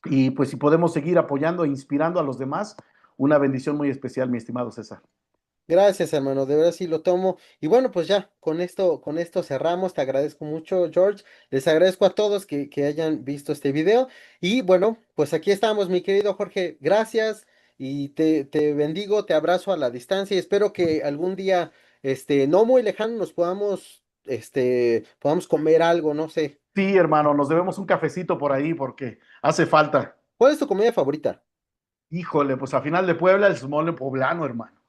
y pues si podemos seguir apoyando e inspirando a los demás, una bendición muy especial, mi estimado César. Gracias, hermano, de verdad sí lo tomo. Y bueno, pues ya, con esto cerramos. Te agradezco mucho, George. Les agradezco a todos que hayan visto este video. Y bueno, pues aquí estamos, mi querido Jorge. Gracias y te bendigo, te abrazo a la distancia y espero que algún día, no muy lejano, podamos comer algo, no sé. Sí, hermano, nos debemos un cafecito por ahí porque hace falta. ¿Cuál es tu comida favorita? Híjole, pues a final de Puebla el mole poblano, hermano.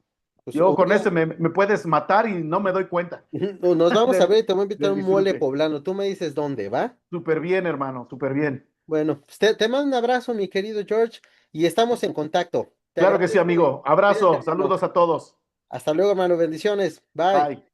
Pues, Yo con ese oye, me puedes matar y no me doy cuenta. nos vamos a ver y te voy a invitar a Del un mole disfrute. poblano. Tú me dices dónde, ¿va? Súper bien, hermano, súper bien. Bueno, pues te mando un abrazo, mi querido George, y estamos en contacto. Te Claro que sí, agradezco y amigo. cuídate, Abrazo, hermano. saludos a todos. Hasta luego, hermano. Bendiciones. Bye. Bye.